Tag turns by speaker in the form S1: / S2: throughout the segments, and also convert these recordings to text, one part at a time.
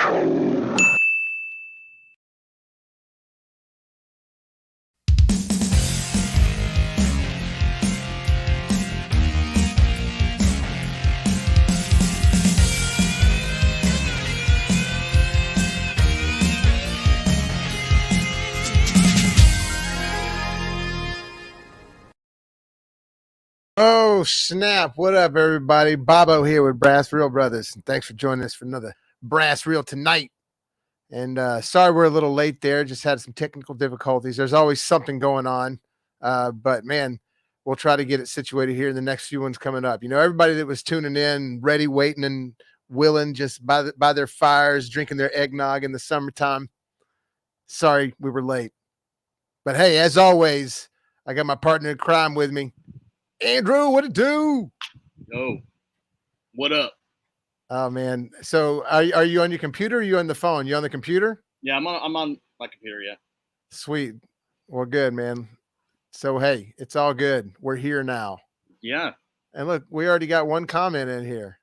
S1: Oh, snap. What up, everybody? Bobo here with BrassReel Brothers. And thanks for joining us for another BrassReel tonight. And sorry we're a little late there. Just had some technical difficulties. There's always something going on. But, man, we'll try to get it situated here in the next few ones coming up. You know, everybody that was tuning in, ready, waiting, and willing just by their fires, drinking their eggnog in the summertime. Sorry we were late. But, hey, as always, I got my partner in crime with me. Andrew, what it do?
S2: Yo, what up?
S1: Oh man, so are you on your computer? Or are you on the phone? You on the computer?
S2: Yeah, I'm on my computer. Yeah.
S1: Sweet. Well, good, man. So hey, it's all good. We're here now.
S2: Yeah.
S1: And look, we already got one comment in here.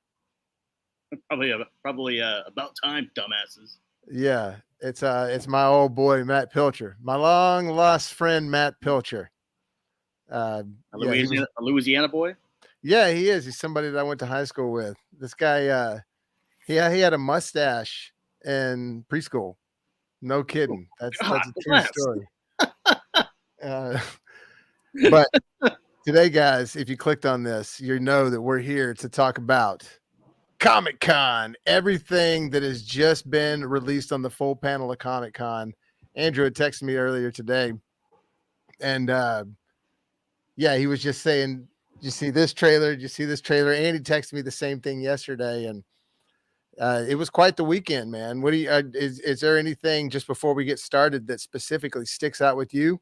S2: Probably about time, dumbasses.
S1: Yeah, it's my old boy Matt Pilcher, my long lost friend Matt Pilcher.
S2: A Louisiana boy.
S1: Yeah, he is. He's somebody that I went to high school with. This guy, he had a mustache in preschool. No kidding. That's a true story. But today, guys, if you clicked on this, you know that we're here to talk about Comic-Con, everything that has just been released on the full panel of Comic-Con. Andrew had texted me earlier today, and yeah, he was just saying, "Did you see this trailer? Did you see this trailer?" And he texted me the same thing yesterday, and it was quite the weekend, man. What do you? Is there anything just before we get started that specifically sticks out with you?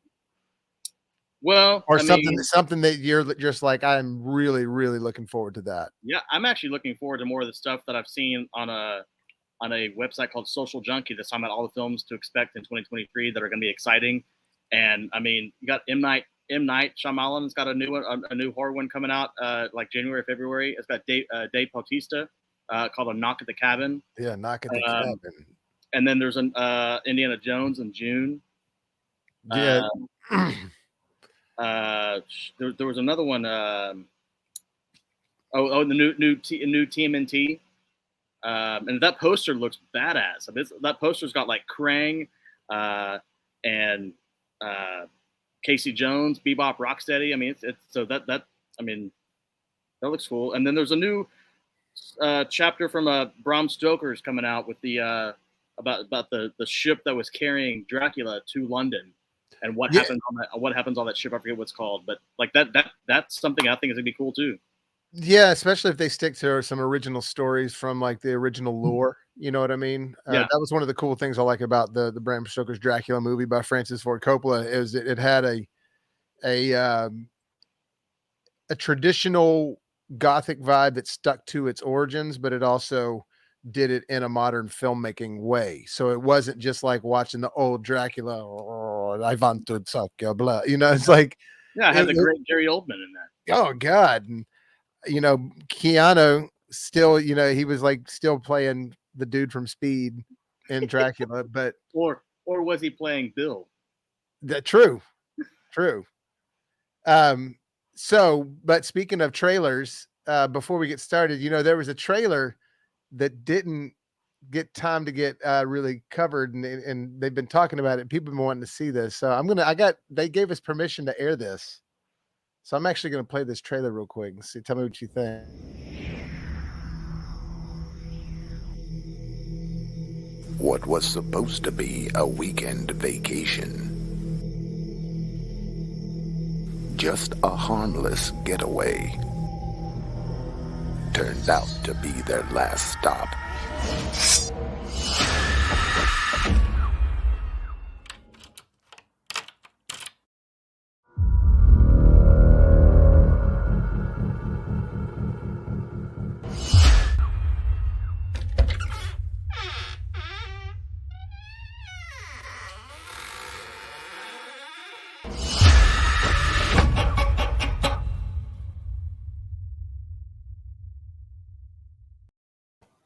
S2: Well,
S1: or something that you're just like, I'm really, really looking forward to that.
S2: Yeah, I'm actually looking forward to more of the stuff that I've seen on a website called Social Junkie that's talking about all the films to expect in 2023 that are going to be exciting. And I mean, you got M. Night Shyamalan's got a new horror one coming out like January, February. It's got Dave Bautista called A Knock at the Cabin.
S1: Yeah, Knock at the Cabin.
S2: And then there's an Indiana Jones in June.
S1: Yeah.
S2: There was another one. The new TMNT. And that poster looks badass. I mean, that poster's got like Krang and Casey Jones, Bebop, Rocksteady. I mean, that looks cool. And then there's a new chapter from Bram Stoker's coming out with the about the ship that was carrying Dracula to London, and what happens on that ship. I forget what it's called, but like that's something I think is gonna be cool too.
S1: Yeah, especially if they stick to some original stories from like the original lore. You know what I mean?
S2: Yeah.
S1: That was one of the cool things I like about the Bram Stoker's Dracula movie by Francis Ford Coppola, is it had a traditional Gothic vibe that stuck to its origins, but it also did it in a modern filmmaking way. So it wasn't just like watching the old Dracula or I want to suck your blood. You know, it's like,
S2: yeah, I had the great Gary Oldman in that.
S1: Oh God. And you know, Keanu still, you know, he was like still playing the dude from Speed in Dracula, but
S2: or was he playing Bill?
S1: True. So, but speaking of trailers, before we get started, you know, there was a trailer that didn't get time to get really covered, and they've been talking about it. People have been wanting to see this, so they gave us permission to air this. So I'm actually going to play this trailer real quick and see. Tell me what you think.
S3: What was supposed to be a weekend vacation, just a harmless getaway, turns out to be their last stop.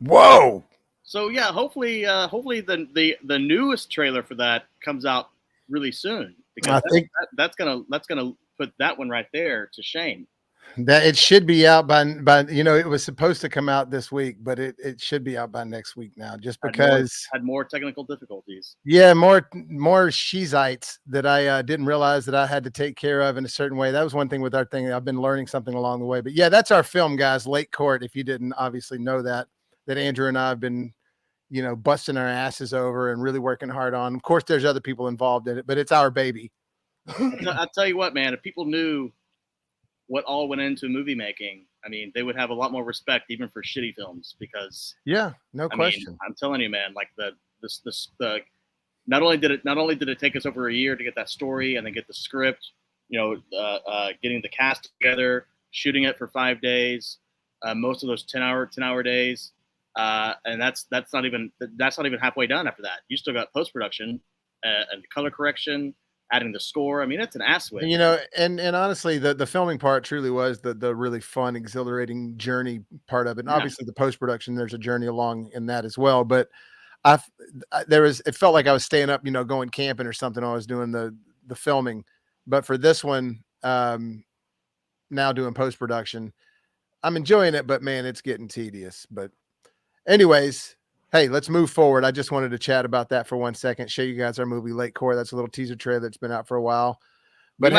S1: Whoa!
S2: So yeah, hopefully the newest trailer for that comes out really soon, because
S1: I think
S2: that's gonna put that one right there to shame.
S1: that it should be out by it was supposed to come out this week, but it should be out by next week now, just because
S2: Had more technical difficulties.
S1: yeah, more Shizites that I didn't realize that I had to take care of in a certain way. That was one thing with our thing. I've been learning something along the way. But yeah, that's our film, guys. Late Court. If you didn't obviously know that Andrew and I have been, busting our asses over and really working hard on. Of course, there's other people involved in it, but it's our baby.
S2: I'll tell you what, man. If people knew what all went into movie making, I mean, they would have a lot more respect even for shitty films, because
S1: Yeah, no question.
S2: mean, I'm telling you, man. Like the not only did it take us over a year to get that story and then get the script, getting the cast together, shooting it for 5 days, most of those 10-hour days, and that's not even halfway done. After that, you still got post production and color correction, adding the score. I mean, it's an ass whip.
S1: And honestly, the filming part truly was the really fun, exhilarating journey part of it. And
S2: Yeah.
S1: obviously, the post production, there's a journey along in that as well. But it felt like I was staying up, going camping or something. I was doing the filming, but for this one, now doing post production, I'm enjoying it. But man, it's getting tedious. But anyways, hey, let's move forward. I just wanted to chat about that for 1 second. Show you guys our movie Late Core. That's a little teaser trailer that's been out for a while. But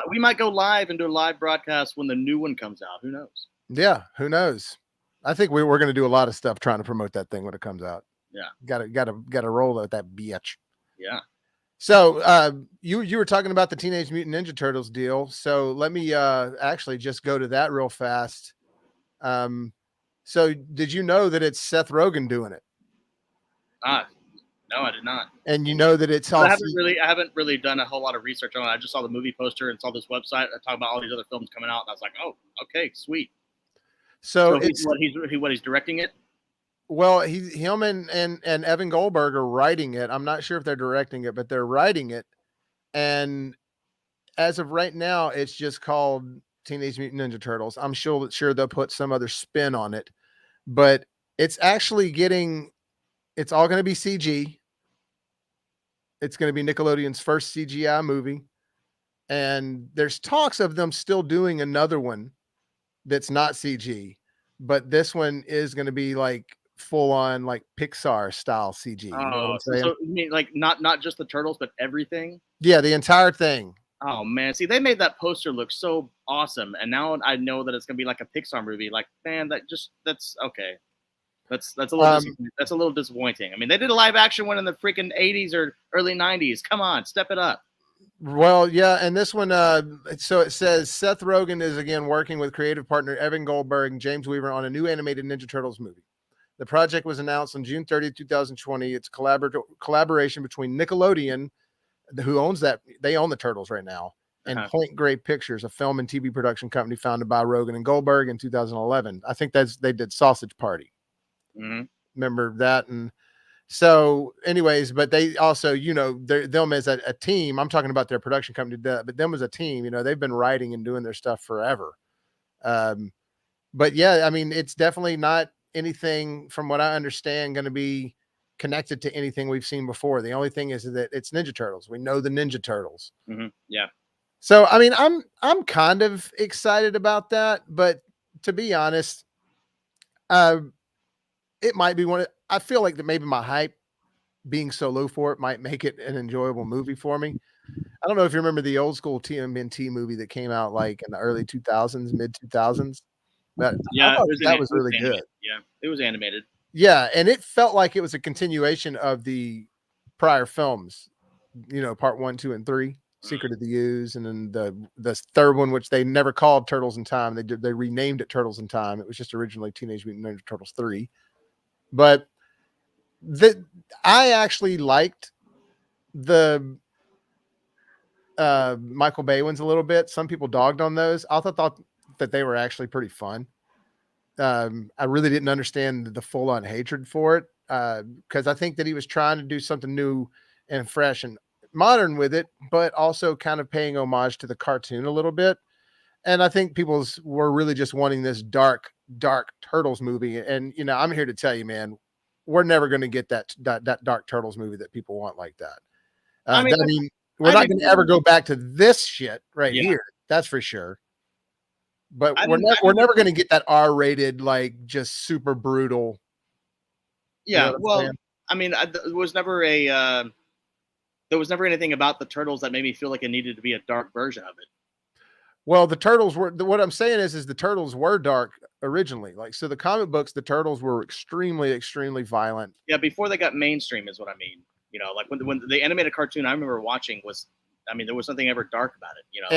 S2: we might go live and do a live broadcast when the new one comes out. Who knows?
S1: Yeah, who knows? I think we're going to do a lot of stuff trying to promote that thing when it comes out.
S2: Yeah,
S1: gotta roll with that bitch.
S2: Yeah.
S1: So you were talking about the Teenage Mutant Ninja Turtles deal. So let me actually just go to that real fast. So did you know that it's Seth Rogen doing it?
S2: No, I did not.
S1: And you know that it's also
S2: I haven't really done a whole lot of research on it. I just saw the movie poster and saw this website that talked about all these other films coming out, and I was like, oh, okay, sweet.
S1: So
S2: he's directing it.
S1: Well, him and Evan Goldberg are writing it. I'm not sure if they're directing it, but they're writing it. And as of right now, it's just called Teenage Mutant Ninja Turtles. I'm sure they'll put some other spin on it, but it's actually it's all going to be CG. It's going to be Nickelodeon's first CGI movie. And there's talks of them still doing another one that's not CG, but this one is going to be like full on like Pixar style CG. You know what I'm saying?
S2: So you mean like not just the turtles, but everything?
S1: Yeah, the entire thing.
S2: Oh man, see, they made that poster look so awesome, and now I know that it's gonna be like a Pixar movie. Like, man, that's okay. That's a little disappointing. I mean, they did a live action one in the freaking 80s or early 90s. Come on, step it up.
S1: Well, yeah, and this one, so it says Seth Rogen is again working with creative partner Evan Goldberg and James Weaver on a new animated Ninja Turtles movie. The project was announced on June 30th, 2020. It's a collaboration between Nickelodeon, who owns they own the Turtles right now, and Point Grey Pictures, a film and TV production company founded by Rogen and Goldberg in 2011. I think they did Sausage Party.
S2: Mm-hmm.
S1: Remember that? And so anyways, but they also, them as a team, I'm talking about their production company, but them as a team, they've been writing and doing their stuff forever. But yeah, I mean, it's definitely not anything from what I understand going to be connected to anything we've seen before. The only thing is that it's Ninja Turtles. We know the Ninja Turtles.
S2: Mm-hmm. Yeah.
S1: So, I mean, I'm kind of excited about that, but to be honest, it might be I feel like that maybe my hype being so low for it might make it an enjoyable movie for me. I don't know if you remember the old school TMNT movie that came out like in the early 2000s, mid 2000s. But
S2: yeah,
S1: that was really good.
S2: Yeah, it was animated.
S1: Yeah, and it felt like it was a continuation of the prior films, part 1, 2, and 3, Secret of the Ooze, and then the third one, which they never called Turtles in Time. They renamed it Turtles in Time. It was just originally Teenage Mutant Ninja Turtles 3. But I actually liked the Michael Bay ones a little bit. Some people dogged on those. I thought that they were actually pretty fun. I really didn't understand the full on hatred for it because I think that he was trying to do something new and fresh and modern with it, but also kind of paying homage to the cartoon a little bit. And I think people were really just wanting this dark Turtles movie. And, I'm here to tell you, man, we're never going to get that Dark Turtles movie that people want like that.
S2: I mean,
S1: we're not going to ever go back to this shit right here. That's for sure. But we're never going to get that R-rated, like just super brutal.
S2: Yeah. Well, I mean, there was never anything about the Turtles that made me feel like it needed to be a dark version of it.
S1: Well, the Turtles were, what I'm saying is the Turtles were dark originally. Like, so the comic books, the Turtles were extremely, extremely violent.
S2: Yeah, before they got mainstream is what I mean. You know, like when the animated cartoon I remember watching was, I mean, there was nothing ever dark about it, you know.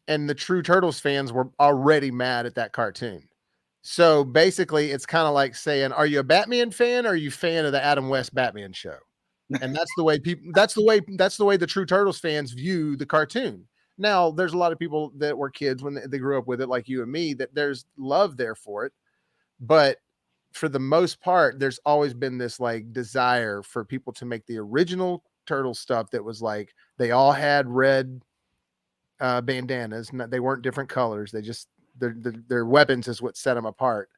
S1: And the true Turtles fans were already mad at that cartoon. So basically it's kind of like saying, are you a Batman fan or are you a fan of the Adam West Batman show? And that's the way the true Turtles fans view the cartoon. Now, there's a lot of people that were kids when they grew up with it, like you and me, that there's love there for it. But for the most part, there's always been this like desire for people to make the original Turtle stuff that was like, they all had red bandanas. They weren't different colors. They just, their weapons is what set them apart.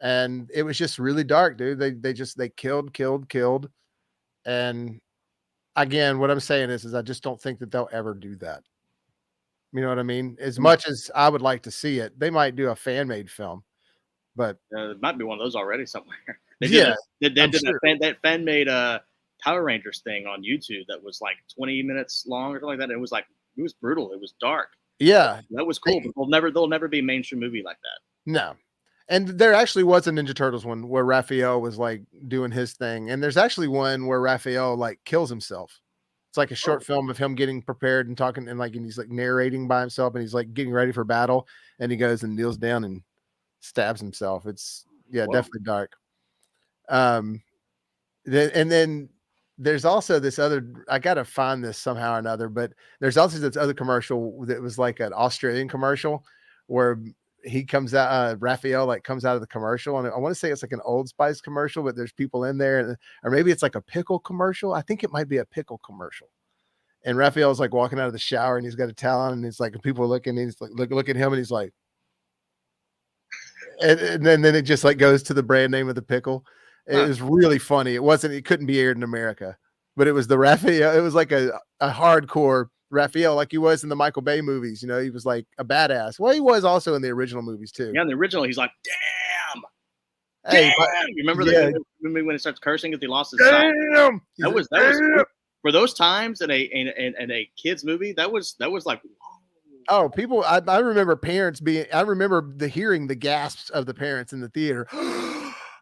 S1: And it was just really dark, dude. They killed. And again, what I'm saying is I just don't think that they'll ever do that. You know what I mean? As much as I would like to see it, they might do a fan made film, but
S2: there might be one of those already somewhere. They
S1: did
S2: that fan made Power Rangers thing on YouTube that was like 20 minutes long or something like that. It was brutal. It was dark.
S1: Yeah,
S2: that was cool. But they'll never be a mainstream movie like that.
S1: No. And there actually was a Ninja Turtles one where Raphael was like doing his thing. And there's actually one where Raphael like kills himself. It's like a short film of him getting prepared and talking and he's like narrating by himself and he's like getting ready for battle. And he goes and kneels down and stabs himself. It's definitely dark. And then there's also this other, I got to find this somehow or another, but there's also this other commercial that was like an Australian commercial where he comes out, Raphael like comes out of the commercial, and I want to say it's like an Old Spice commercial, but there's people in there, or maybe it's like a pickle commercial. I think it might be a pickle commercial. And Raphael's like walking out of the shower, and he's got a towel on, and it's like people are looking, and he's like look at him, and he's like, and then it just like goes to the brand name of the pickle. It was really funny. It couldn't be aired in America, but it was the Raphael. It was like a hardcore Raphael, like he was in the Michael Bay movies. You know, he was like a badass. Well, he was also in the original movies too.
S2: Yeah, in the original, he's like, damn. You remember when he starts cursing because he lost his sight? That was for those times in a kid's movie. That was like, whoa.
S1: Oh, people! I remember parents I remember hearing the gasps of the parents in the theater.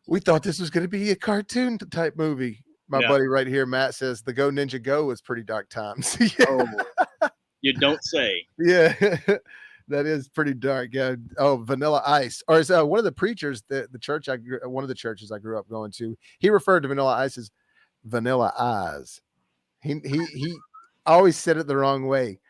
S1: We thought this was going to be a cartoon type movie. My buddy right here, Matt, says the Go Ninja Go was pretty dark times.
S2: Oh, you don't say.
S1: Yeah, that is pretty dark. Yeah. Oh, Vanilla Ice. Or is one of the preachers, the church one of the churches I grew up going to, he referred to Vanilla Ice as Vanilla Eyes. He always said it the wrong way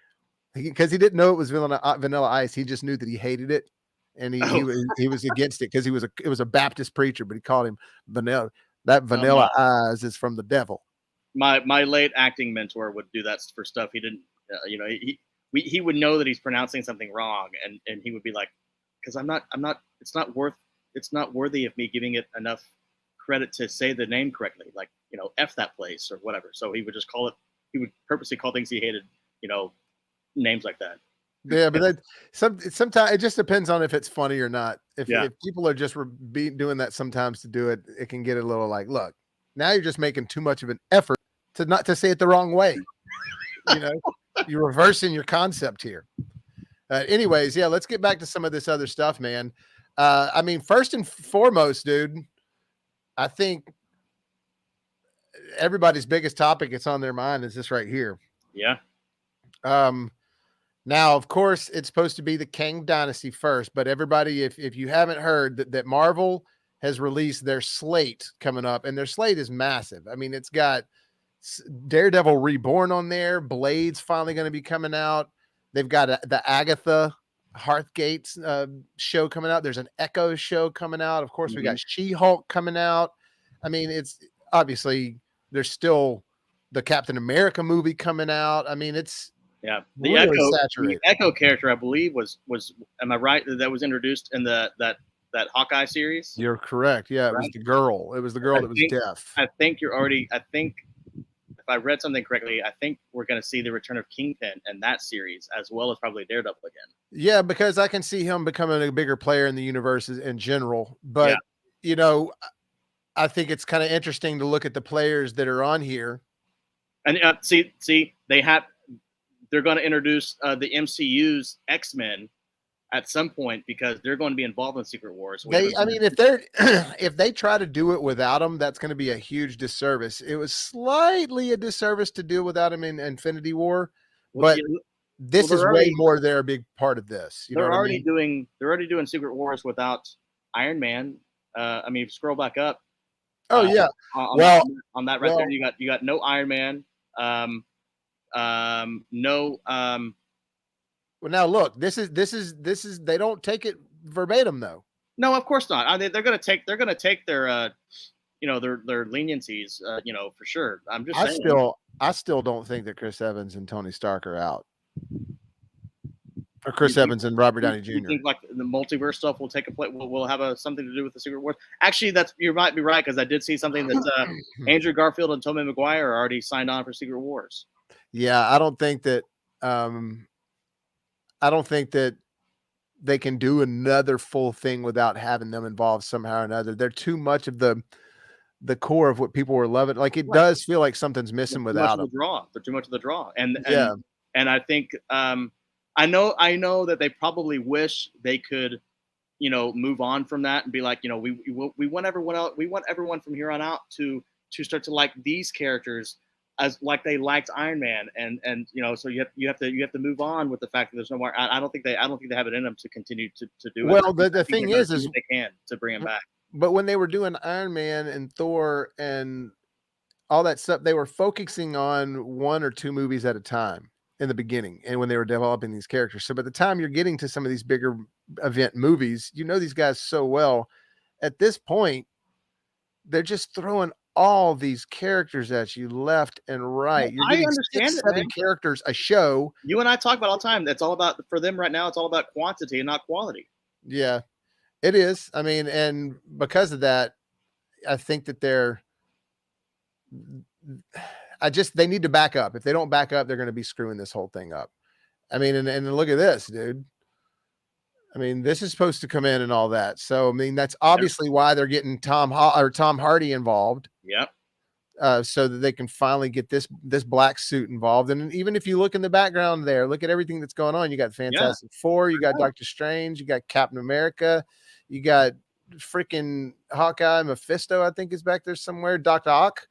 S1: because he didn't know it was Vanilla Ice. He just knew that he hated it. And he was against it because it was a Baptist preacher, but he called him Vanilla. That Vanilla Eyes is from the devil.
S2: My late acting mentor would do that for stuff he didn't. He would know that he's pronouncing something wrong, and he would be like, "Because I'm not. It's not worthy of me giving it enough credit to say the name correctly. Like, F that place or whatever." So he would just call it. He would purposely call things he hated. Names like that.
S1: Yeah, but sometimes it just depends on if it's funny or not. If people are just doing that sometimes to do it, it can get a little like, look, now you're just making too much of an effort to say it the wrong way. You're reversing your concept here. Anyways, let's get back to some of this other stuff, man. I mean, first and foremost, dude, I think everybody's biggest topic that's on their mind is this right here.
S2: Yeah.
S1: Now, of course, it's supposed to be the Kang Dynasty first, but everybody, if you haven't heard that Marvel has released their slate coming up, and their slate is massive. I mean, it's got Daredevil Reborn on there. Blade's finally going to be coming out. They've got the Agatha Hearthgate's show coming out. There's an Echo show coming out. Of course, we got She-Hulk coming out. I mean, it's obviously there's still the Captain America movie coming out. I mean, it's
S2: the
S1: really
S2: Echo character, I believe, was am I right that was introduced in that that Hawkeye series.
S1: You're correct. Yeah, it was
S2: Right.
S1: the girl. It was the girl that was deaf.
S2: I think if I read something correctly, I think we're going to see the return of Kingpin in that series, as well as probably Daredevil again.
S1: Yeah, because I can see him becoming a bigger player in the universe in general. But
S2: Yeah.
S1: you know, I think it's kind of interesting to look at the players that are on here.
S2: And see, they're going to introduce the MCU's X-Men at some point because they're going to be involved in Secret Wars.
S1: If they try to do it without him, that's going to be a huge disservice. It was slightly a disservice to do without him in Infinity War, but this is way more their big part of this.
S2: They're already doing Secret Wars without Iron Man. I mean, scroll back up.
S1: Oh yeah.
S2: On that right there, you got no Iron Man. No.
S1: Well, now look, this is they don't take it verbatim though.
S2: No, of course not. I mean, they're going to take their their leniencies, for sure. I'm just saying.
S1: I still don't think that Chris Evans and Tony Stark are out. Or Chris Evans and Robert Downey Jr.
S2: You think like the multiverse stuff will take a place? Will have something to do with the Secret Wars? Actually, you might be right because I did see something that Andrew Garfield and Tobey Maguire are already signed on for Secret Wars.
S1: Yeah, I don't think that they can do another full thing without having them involved somehow or another. They're too much of the core of what people were loving. Like it does feel like something's missing without them.
S2: They're too much of the draw, and I think I know that they probably wish they could, move on from that and be like, we want everyone else, we want everyone from here on out to start to like these characters as like they liked Iron Man, and so you have to move on with the fact that there's no more. I don't think they have it in them to continue to do it.
S1: Well, the thing is
S2: they can to bring him back.
S1: But when they were doing Iron Man and Thor and all that stuff, they were focusing on 1 or 2 movies at a time in the beginning and when they were developing these characters. So by the time you're getting to some of these bigger event movies, these guys so well. At this point, they're just throwing all these characters at you left and right. You're getting 6-7 characters a show.
S2: You and I talk about all the time. That's all about, for them right now, it's all about quantity and not quality.
S1: Yeah, it is. I mean, and because of that, I think that they need to back up. If they don't back up, they're going to be screwing this whole thing up. I mean, and look at this, dude. I mean, this is supposed to come in and all that. So, I mean, that's obviously why they're getting Tom Hardy involved.
S2: Yep.
S1: So that they can finally get this black suit involved. And even if you look in the background there, look at everything that's going on. You got Fantastic Four, you got Doctor Strange, you got Captain America, you got freaking Hawkeye, Mephisto, I think is back there somewhere. Dr. Ock,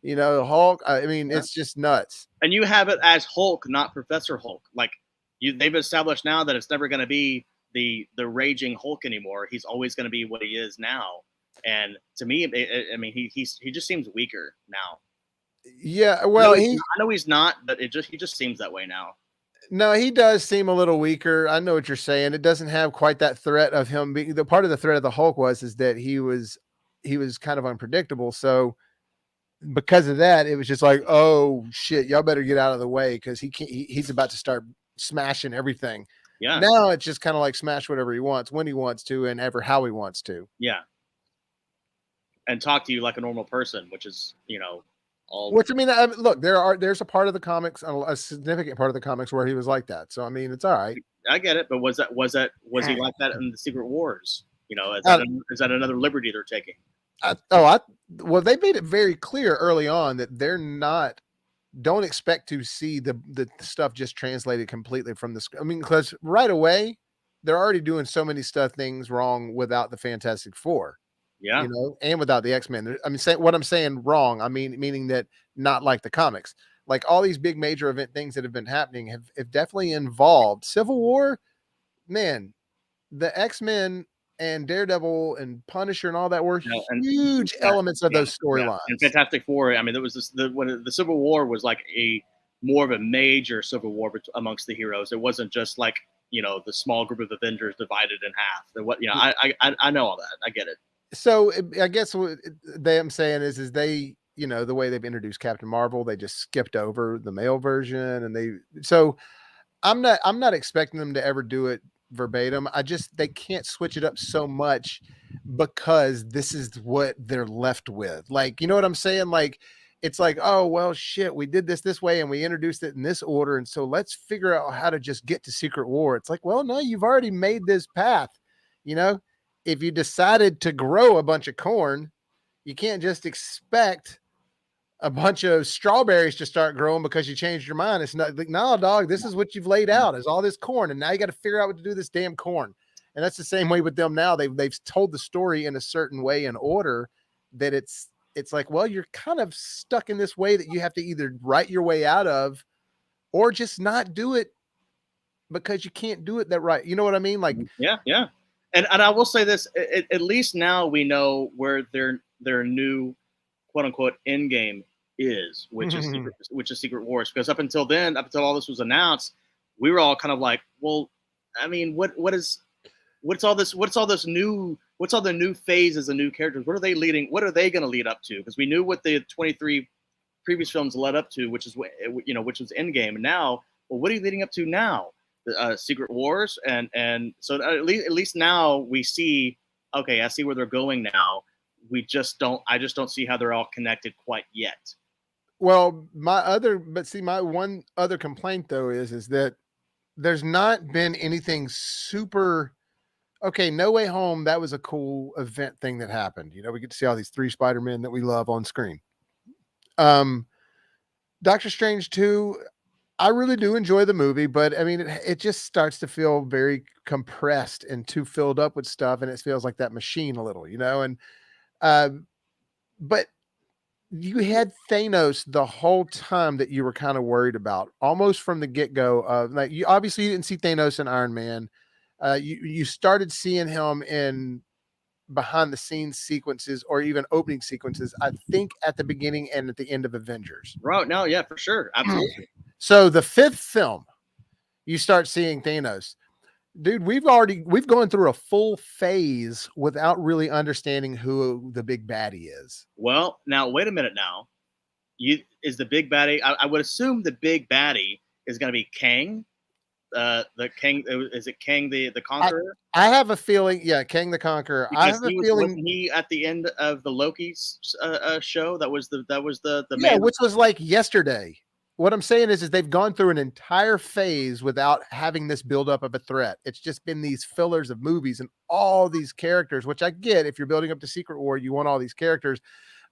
S1: Hulk. I mean, it's just nuts.
S2: And you have it as Hulk, not Professor Hulk. Like they've established now that it's never going to be the raging Hulk anymore. He's always going to be what he is now. And to me, I mean, he just seems weaker now.
S1: Yeah, well,
S2: I know he's not, but he just seems that way now.
S1: No, he does seem a little weaker. I know what you're saying. It doesn't have quite that threat of him being the part of the threat of the Hulk is that he was kind of unpredictable. So because of that, it was just like, oh shit, y'all better get out of the way because he's about to start smashing everything.
S2: Yeah.
S1: Now it's just kind of like smash whatever he wants, when he wants to, and ever how he wants to.
S2: Yeah. And talk to you like a normal person, which is, all.
S1: Which I mean, look, there's a part of the comics, a significant part of the comics where he was like that. So I mean, it's all right.
S2: I get it, but was he like that in the Secret Wars? Is that another liberty they're taking?
S1: Well, they made it very clear early on that they're not. Don't expect to see the stuff just translated completely from the. I mean, because right away they're already doing so many things wrong without the Fantastic Four.
S2: Yeah,
S1: and without the X-Men. I mean, what I'm saying wrong. I mean, meaning that not like the comics. Like all these big major event things that have been happening have definitely involved Civil War. Man, the X-Men and Daredevil and Punisher and all that were huge elements of those storylines.
S2: And Fantastic Four. I mean, there was when the Civil War was like more of a major civil war amongst the heroes. It wasn't just like the small group of Avengers divided in half. I know all that. I get it.
S1: So I guess what I'm saying is they, the way they've introduced Captain Marvel, they just skipped over the male version, and so I'm not expecting them to ever do it verbatim. They can't switch it up so much because this is what they're left with. Like, you know what I'm saying? Like, it's like, oh, well, shit, we did this way and we introduced it in this order. And so let's figure out how to just get to Secret War. It's like, well, no, you've already made this path. You know, if you decided to grow a bunch of corn, you can't just expect a bunch of strawberries to start growing because you changed your mind. It's not like, no, dog, this is what you've laid out is all this corn. And now you got to figure out what to do with this damn corn. And that's the same way with them now. They've told the story in a certain way and order that it's like, well, you're kind of stuck in this way that you have to either write your way out of or just not do it because you can't do it that right. You know what I mean? Like,
S2: yeah. And I will say this, at least now we know where their new quote unquote end game is, which is Secret Wars. Because up until all this was announced, we were all kind of like, well, I mean, what's all the new phases and new characters? What are they going to lead up to? Because we knew what the 23 previous films led up to, which was Endgame. And now, well, what are you leading up to now? Secret Wars, and so at least now we see. Okay, I see where they're going now. I just don't see how they're all connected quite yet.
S1: Well, my one other complaint though is that there's not been anything super. Okay, No Way Home, that was a cool event thing that happened. You know, we get to see all these 3 Spider-Men that we love on screen. Doctor Strange 2, I really do enjoy the movie, but I mean, it just starts to feel very compressed and too filled up with stuff, and it feels like that machine a little, you know. And but you had Thanos the whole time that you were kind of worried about, almost from the get-go. Like, you obviously didn't see Thanos in Iron Man. You started seeing him in behind the scenes sequences or even opening sequences, I think at the beginning and at the end of Avengers.
S2: Right. No, yeah, for sure. Absolutely.
S1: So the 5th film, you start seeing Thanos. Dude, we've gone through a full phase without really understanding who the big baddie is.
S2: Well, now wait a minute. Now, is the big baddie? I would assume the big baddie is going to be Kang. The Kang, is it Kang the Conqueror?
S1: I have a feeling, yeah, Kang the Conqueror.
S2: Because
S1: I have a feeling
S2: wasn't he at the end of the Loki's show? That was the
S1: yeah,
S2: main,
S1: which was like yesterday. What I'm saying is they've gone through an entire phase without having this buildup of a threat. It's just been these fillers of movies and all these characters, which I get. If you're building up to Secret War, you want all these characters.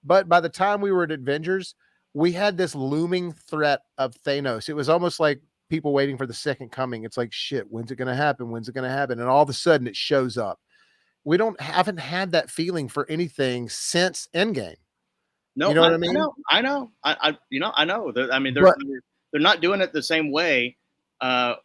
S1: But by the time we were at Avengers, we had this looming threat of Thanos. It was almost like people waiting for the second coming. It's like, shit, when's it going to happen? When's it going to happen? And all of a sudden it shows up. We haven't had that feeling for anything since Endgame.
S2: No,
S1: you know what I mean?
S2: I know. I know. I mean, they're not doing it the same way. But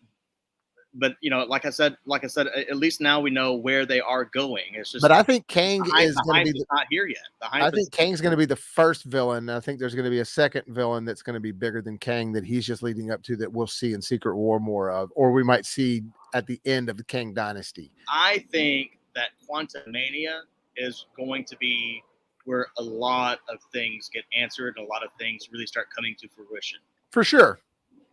S2: like I said, at least now we know where they are going. It's just.
S1: But I think Kang is going to be
S2: not here yet.
S1: I think Kang's going to be the first villain. I think there's going to be a second villain that's going to be bigger than Kang that he's just leading up to that we'll see in Secret War more of, or we might see at the end of the Kang Dynasty.
S2: I think that Quantumania is going to be where a lot of things get answered and a lot of things really start coming to fruition.
S1: For sure.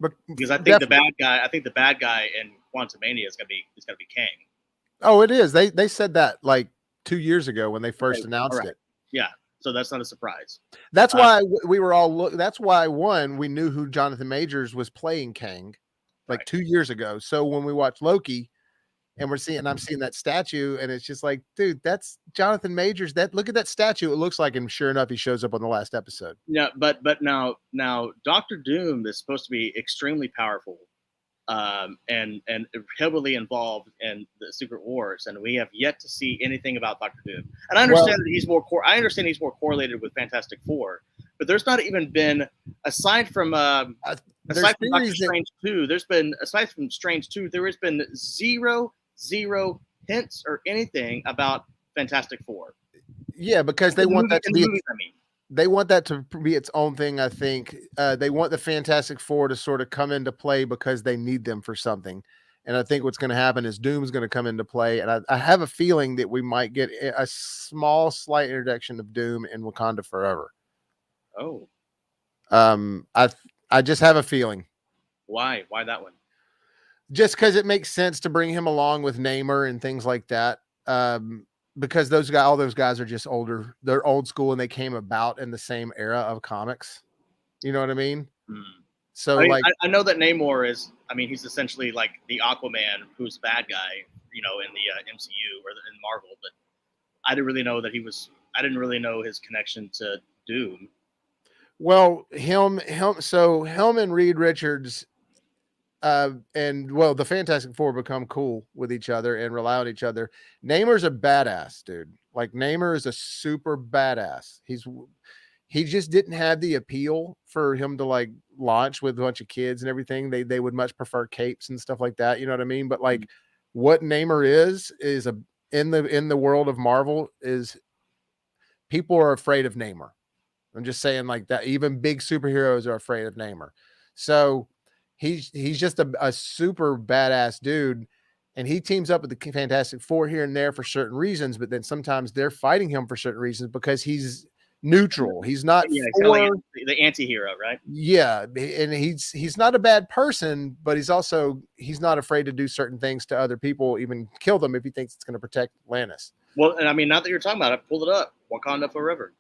S1: But
S2: because I think the bad guy in Quantumania is gonna be Kang.
S1: Oh, it is. They said that like 2 years ago when they first announced it.
S2: Yeah. So that's not a surprise.
S1: That's why we were all that's why we knew who Jonathan Majors was playing Kang like 2 years ago. So when we watched Loki, and I'm seeing that statue, and it's just like, dude, that's Jonathan Majors. Look at that statue. It looks like him. Sure enough, he shows up on the last episode.
S2: Yeah, but now Dr. Doom is supposed to be extremely powerful, and heavily involved in the Secret Wars, and we have yet to see anything about Dr. Doom. And I understand that he's more correlated with Fantastic Four, but there's not even been aside from Doctor Strange 2. Aside from Strange 2, there has been zero hints or anything about Fantastic Four.
S1: Yeah, because they want that to be. They want that to be its own thing. I think they want the Fantastic Four to sort of come into play because they need them for something. And I think what's going to happen is Doom's going to come into play. And I have a feeling that we might get a slight introduction of Doom in Wakanda Forever.
S2: Oh,
S1: I just have a feeling.
S2: Why that one?
S1: just because it makes sense to bring him along with Namor and things like that. Because all those guys are just older. They're old school and they came about in the same era of comics. You know what I mean? So
S2: I mean,
S1: like,
S2: I know that Namor is. I mean, he's essentially like the Aquaman, who's a bad guy, in the MCU or in Marvel. But I didn't really know that he was. I didn't really know his connection to Doom.
S1: well, him and Reed Richards, the Fantastic Four become cool with each other and rely on each other. Namor's a badass dude. Like Namor is a super badass. He just didn't have the appeal for him to like launch with a bunch of kids and everything. They would much prefer capes and stuff like that. You know what I mean? But like what Namor is in the world of Marvel is people are afraid of Namor. I'm just saying like that. Even big superheroes are afraid of Namor. So he's just a super badass dude. And he teams up with the Fantastic Four here and there for certain reasons, but then sometimes they're fighting him for certain reasons because he's neutral. He's not
S2: like the anti-hero, right?
S1: Yeah, and he's not a bad person, but he's not afraid to do certain things to other people, even kill them if he thinks it's going to protect Atlantis.
S2: Well, and I mean, now that you're talking about it, pull it up. Wakanda forever.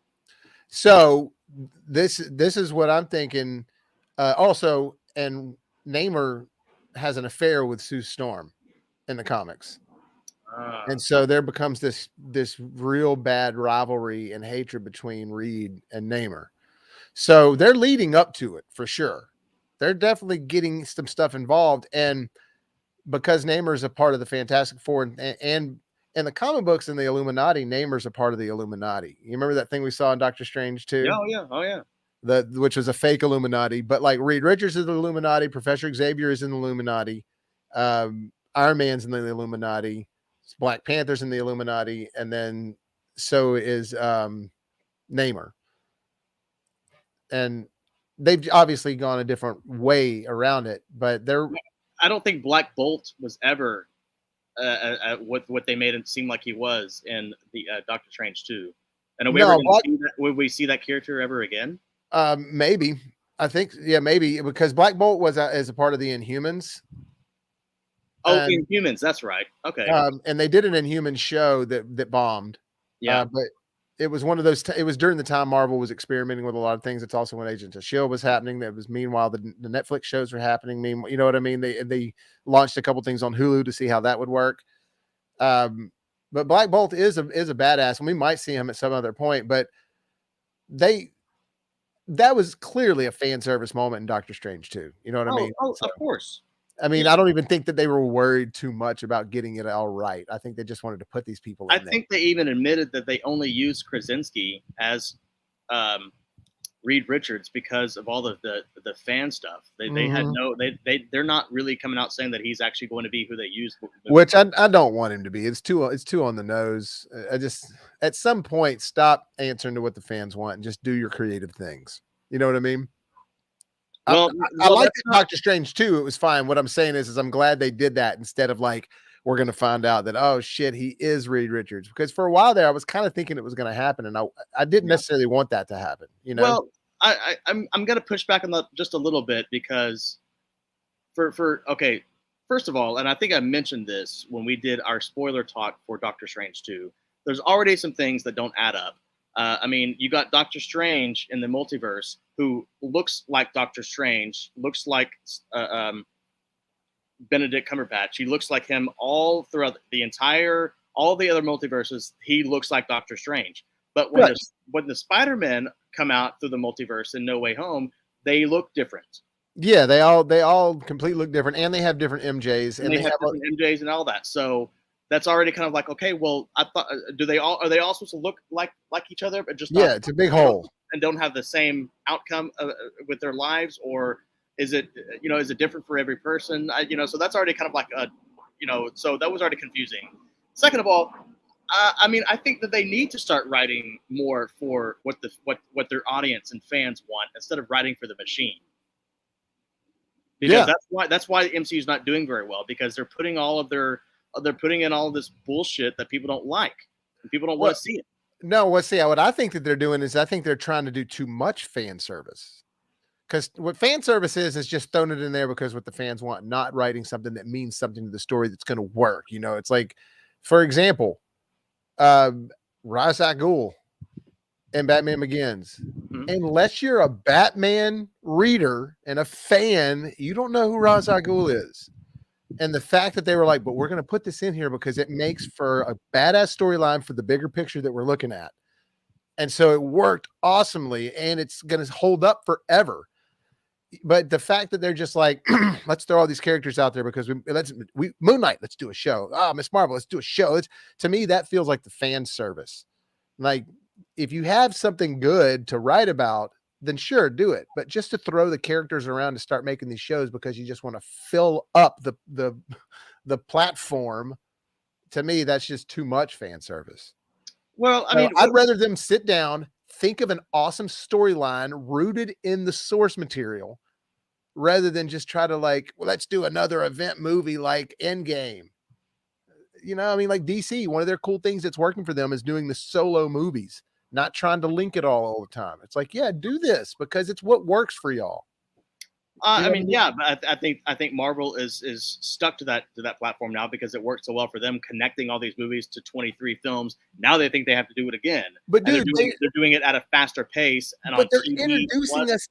S1: So this is what I'm thinking. Also, and Namor has an affair with Sue Storm in the comics. And so there becomes this real bad rivalry and hatred between Reed and Namor. So they're leading up to it for sure. They're definitely getting some stuff involved. And because Namor is a part of the Fantastic Four and in the comic books in the Illuminati, Namor's a part of the Illuminati. You remember that thing we saw in Doctor Strange too?
S2: Oh yeah.
S1: Which was a fake Illuminati, but like Reed Richards is the Illuminati, Professor Xavier is in the Illuminati, Iron Man's in the Illuminati, Black Panther's in the Illuminati, and then so is Namor. And they've obviously gone a different way around it, but
S2: I don't think Black Bolt was ever what they made him seem like he was in the Doctor Strange 2. And are we ever going to see that? Would we see that character ever again?
S1: Maybe. I think, yeah, maybe, because Black Bolt was as a part of the Inhumans.
S2: Oh, Inhumans, that's right. Okay.
S1: And they did an Inhumans show that bombed.
S2: Yeah.
S1: But it was one of those. It was during the time Marvel was experimenting with a lot of things. It's also when Agents of S.H.I.E.L.D. was happening. That was meanwhile the Netflix shows were happening. You know what I mean? They launched a couple things on Hulu to see how that would work. But Black Bolt is a badass, and we might see him at some other point. But that was clearly a fan service moment in Doctor Strange too. You know what I mean?
S2: Oh, of course.
S1: I mean, I don't even think that they were worried too much about getting it all right. I think they just wanted to put these people in
S2: I think they even admitted that they only used Krasinski as Reed Richards because of all the fan stuff. They had they're not really coming out saying that he's actually going to be who they use.
S1: Which I don't want him to be. It's too on the nose. I just at some point stop answering to what the fans want and just do your creative things. You know what I mean?
S2: Well,
S1: I like Doctor Strange too. It was fine. What I'm saying is I'm glad they did that instead of like we're going to find out that oh shit he is Reed Richards, because for a while there I was kind of thinking it was going to happen and I didn't necessarily want that to happen. You know.
S2: Well, I'm going to push back on that just a little bit because okay, first of all, and I think I mentioned this when we did our spoiler talk for Doctor Strange 2. There's already some things that don't add up. I mean, you got Doctor Strange in the multiverse who looks like Doctor Strange, looks like Benedict Cumberbatch. He looks like him all throughout all the other multiverses. He looks like Doctor Strange. But when the Spider-Men come out through the multiverse in No Way Home, they look different.
S1: Yeah, they all completely look different, and they have different MJs, and they have
S2: different MJs and all that. So that's already kind of like, okay, well, I thought, are they all supposed to look like each other, but just
S1: it's a big hole
S2: and don't have the same outcome with their lives, or is it is it different for every person? So that's already kind of like so that was already confusing. Second of all, I mean, I think that they need to start writing more for what their audience and fans want instead of writing for the machine. Because that's why the MCU is not doing very well, because they're putting in all of this bullshit that people don't like and people don't want to see it.
S1: No, what I think that they're doing is I think they're trying to do too much fan service. Because what fan service is just throwing it in there because what the fans want, not writing something that means something to the story that's going to work. You know, it's like, for example, Ra's al Ghul and Batman Begins.
S2: Mhm.
S1: Unless you're a Batman reader and a fan, you don't know who Ra's al Ghul is. And the fact that they were like, but we're going to put this in here because it makes for a badass storyline for the bigger picture that we're looking at. And so it worked awesomely, and it's going to hold up forever. But the fact that they're just like, let's throw all these characters out there because we Moon Knight, let's do a show. Miss Marvel, let's do a show. To me, that feels like the fan service. Like, if you have something good to write about, then sure, do it. But just to throw the characters around to start making these shows because you just want to fill up the platform, to me, that's just too much fan service.
S2: Well, I
S1: So
S2: mean,
S1: I'd rather them sit down, think of an awesome storyline rooted in the source material, rather than just try to like, well, let's do another event movie like Endgame. You know, I mean, like DC, one of their cool things that's working for them is doing the solo movies, not trying to link it all the time. It's like, yeah, do this because it's what works for y'all.
S2: I mean, yeah, but I think Marvel is stuck to that platform now because it works so well for them, connecting all these movies to 23 films. Now they think they have to do it again,
S1: But dude,
S2: they're doing it at a faster pace. And
S1: but
S2: on
S1: they're
S2: TV,
S1: introducing us.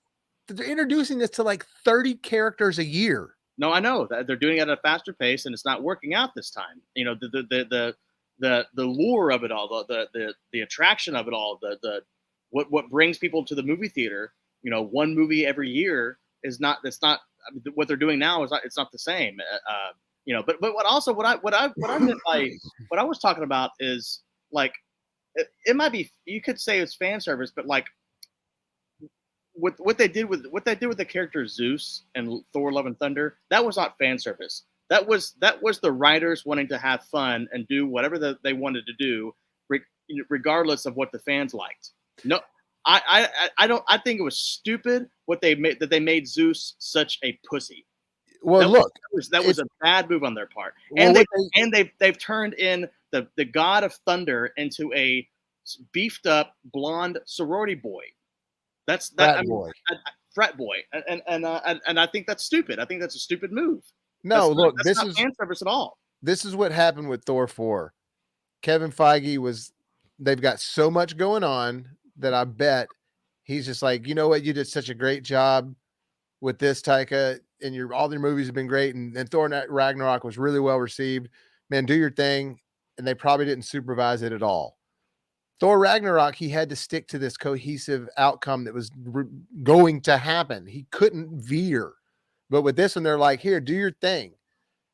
S1: They're introducing us to like 30 characters a year.
S2: No, I know that they're doing it at a faster pace, and it's not working out this time. You know, the lure of it all, the attraction of it all, what brings people to the movie theater. You know, one movie every year is not. That's not I mean, what they're doing now. Is not. It's not the same. You know, but what I meant by what I was talking about is like it might be. You could say it's fan service, but like what they did with the character Zeus and Thor: Love and Thunder, that was not fan service. That was the writers wanting to have fun and do whatever they wanted to do, regardless of what the fans liked. No, I don't. I think it was stupid what they made, that they made Zeus such a pussy.
S1: Well, look,
S2: that was a bad move on their part,
S1: well,
S2: and they've turned in the god of thunder into a beefed up blonde sorority boy. That's that.
S1: frat boy.
S2: Frat boy, and I think that's stupid. I think that's a stupid move.
S1: No, look,
S2: that's not fan service at all.
S1: This is what happened with Thor 4. Kevin Feige they've got so much going on that I bet he's just like, you know what, you did such a great job with this, Taika, and all your movies have been great, and Thor Ragnarok was really well received. Man, do your thing. And they probably didn't supervise it at all. Thor Ragnarok, he had to stick to this cohesive outcome that was going to happen. He couldn't veer. But with this one, they're like, here, do your thing.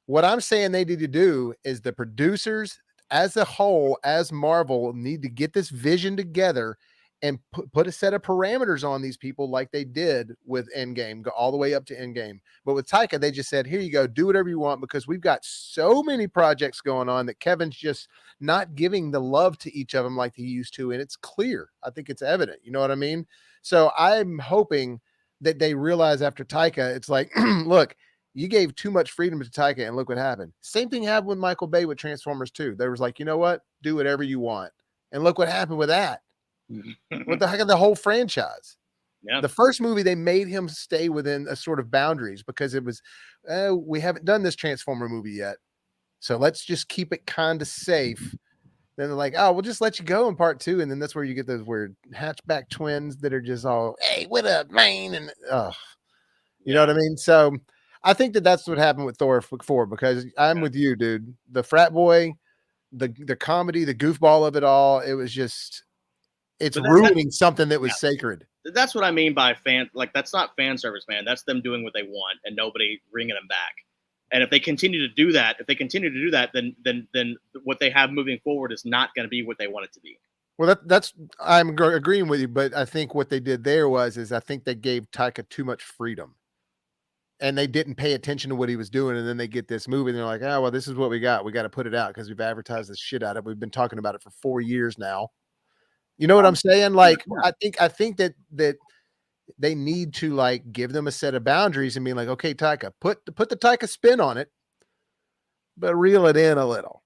S1: What I'm saying they need to do is the producers as a whole, as Marvel, need to get this vision together and put a set of parameters on these people like they did with Endgame, go all the way up to Endgame. But with Taika, they just said, here you go, do whatever you want, because we've got so many projects going on that Kevin's just not giving the love to each of them like he used to. And it's clear. I think it's evident. You know what I mean? So I'm hoping that they realize after Taika, it's like, look, you gave too much freedom to Taika and look what happened. Same thing happened with Michael Bay with Transformers 2. They was like, you know what? Do whatever you want. And look what happened with that. What the heck of the whole franchise?
S2: Yeah.
S1: The first movie, they made him stay within a sort of boundaries because it was, we haven't done this Transformer movie yet. So let's just keep it kind of safe. Then they're like, oh, we'll just let you go in part 2. And then that's where you get those weird hatchback twins that are just all, hey, what up, man? And you know what I mean? So I think that's what happened with Thor 4, because I'm with you, dude. The frat boy, the comedy, the goofball of it all, it was just, it's ruining something that was sacred.
S2: That's what I mean by fan. Like, that's not fan service, man. That's them doing what they want and nobody bringing them back. And if they continue to do that, then what they have moving forward is not going to be what they want it to be.
S1: Well, that's I'm agreeing with you, but I think what they did there is I think they gave Taika too much freedom, and they didn't pay attention to what he was doing. And then they get this movie, and they're like, oh, well, this is what we got. We got to put it out because we've advertised this shit out of it. We've been talking about it for 4 years now. You know what I'm saying? Like, yeah. I think that they need to like give them a set of boundaries and be like, okay, Taika, put the Taika spin on it, but reel it in a little.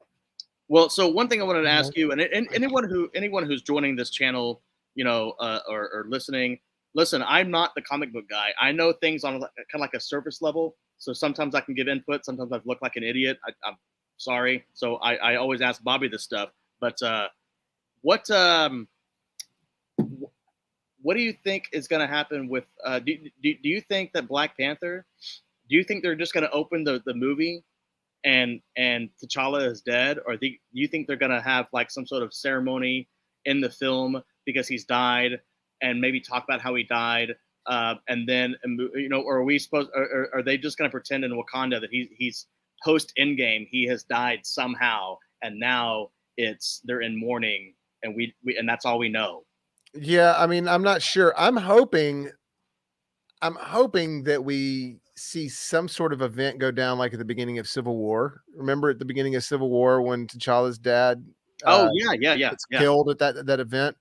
S2: Well, so one thing I wanted to ask you, and anyone who's joining this channel, you know, or listening, Listen, I'm not the comic book guy. I know things on kind of like a surface level. So sometimes I can give input. Sometimes I look like an idiot. I'm sorry. So I always ask Bobby this stuff. But what what do you think is going to happen with? Do you think that Black Panther? Do you think they're just going to open the movie and T'Challa is dead, or do you think they're going to have like some sort of ceremony in the film because he's died, and maybe talk about how he died, and then or are we supposed? Are they just going to pretend in Wakanda that he's post Endgame he has died somehow, and now they're in mourning, and we and that's all we know.
S1: Yeah, I mean, I'm not sure. I'm hoping that we see some sort of event go down like at the beginning of Civil War. Remember at the beginning of Civil War when T'Challa's dad
S2: Oh yeah.
S1: gets killed at that event?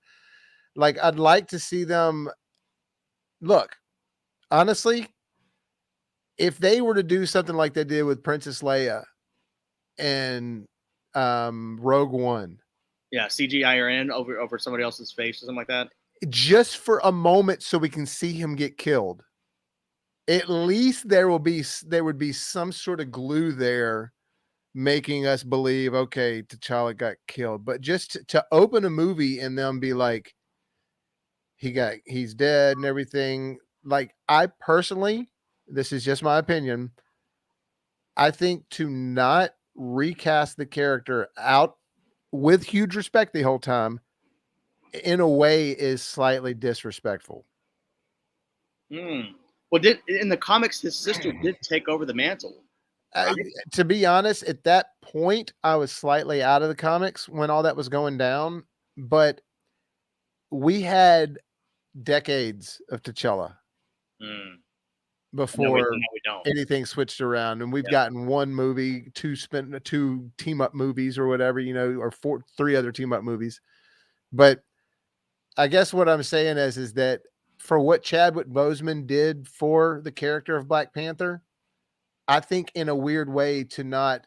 S1: Like, I'd like to see them look, honestly, if they were to do something like they did with Princess Leia and Rogue One,
S2: Yeah, CGI her in over somebody else's face or something like that.
S1: just for a moment so we can see him get killed. At least there would be some sort of glue there making us believe, okay, T'Challa got killed. But just to open a movie and them be like, he's dead and everything. Like, I personally, this is just my opinion, I think to not recast the character out with huge respect the whole time, in a way, is slightly disrespectful.
S2: Well, in the comics, his sister did take over the mantle. Right?
S1: To be honest, at that point, I was slightly out of the comics when all that was going down, but we had decades of T'Challa before
S2: we don't.
S1: Anything switched around, and we've gotten one movie, two team up movies or whatever, or three other team up movies. But I guess what I'm saying is that for what Chadwick Boseman did for the character of Black Panther, I think in a weird way to not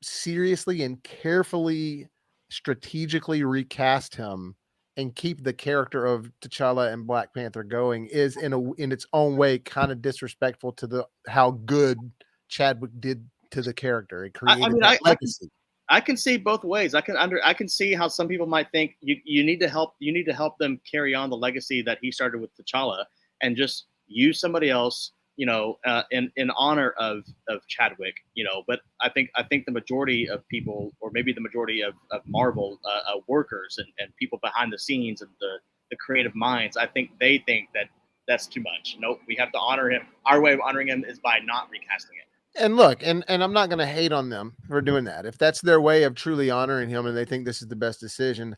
S1: seriously and carefully, strategically recast him and keep the character of T'Challa and Black Panther going is in its own way kind of disrespectful to how good Chadwick did to the character. It created legacy.
S2: I can see both ways. I can see how some people might think you need to help them carry on the legacy that he started with T'Challa and just use somebody else, in honor of Chadwick, but I think the majority of people, or maybe the majority of Marvel workers and people behind the scenes and the creative minds, I think they think that that's too much. Nope, we have to honor him. Our way of honoring him is by not recasting it.
S1: And look, and I'm not going to hate on them for doing that. If that's their way of truly honoring him and they think this is the best decision,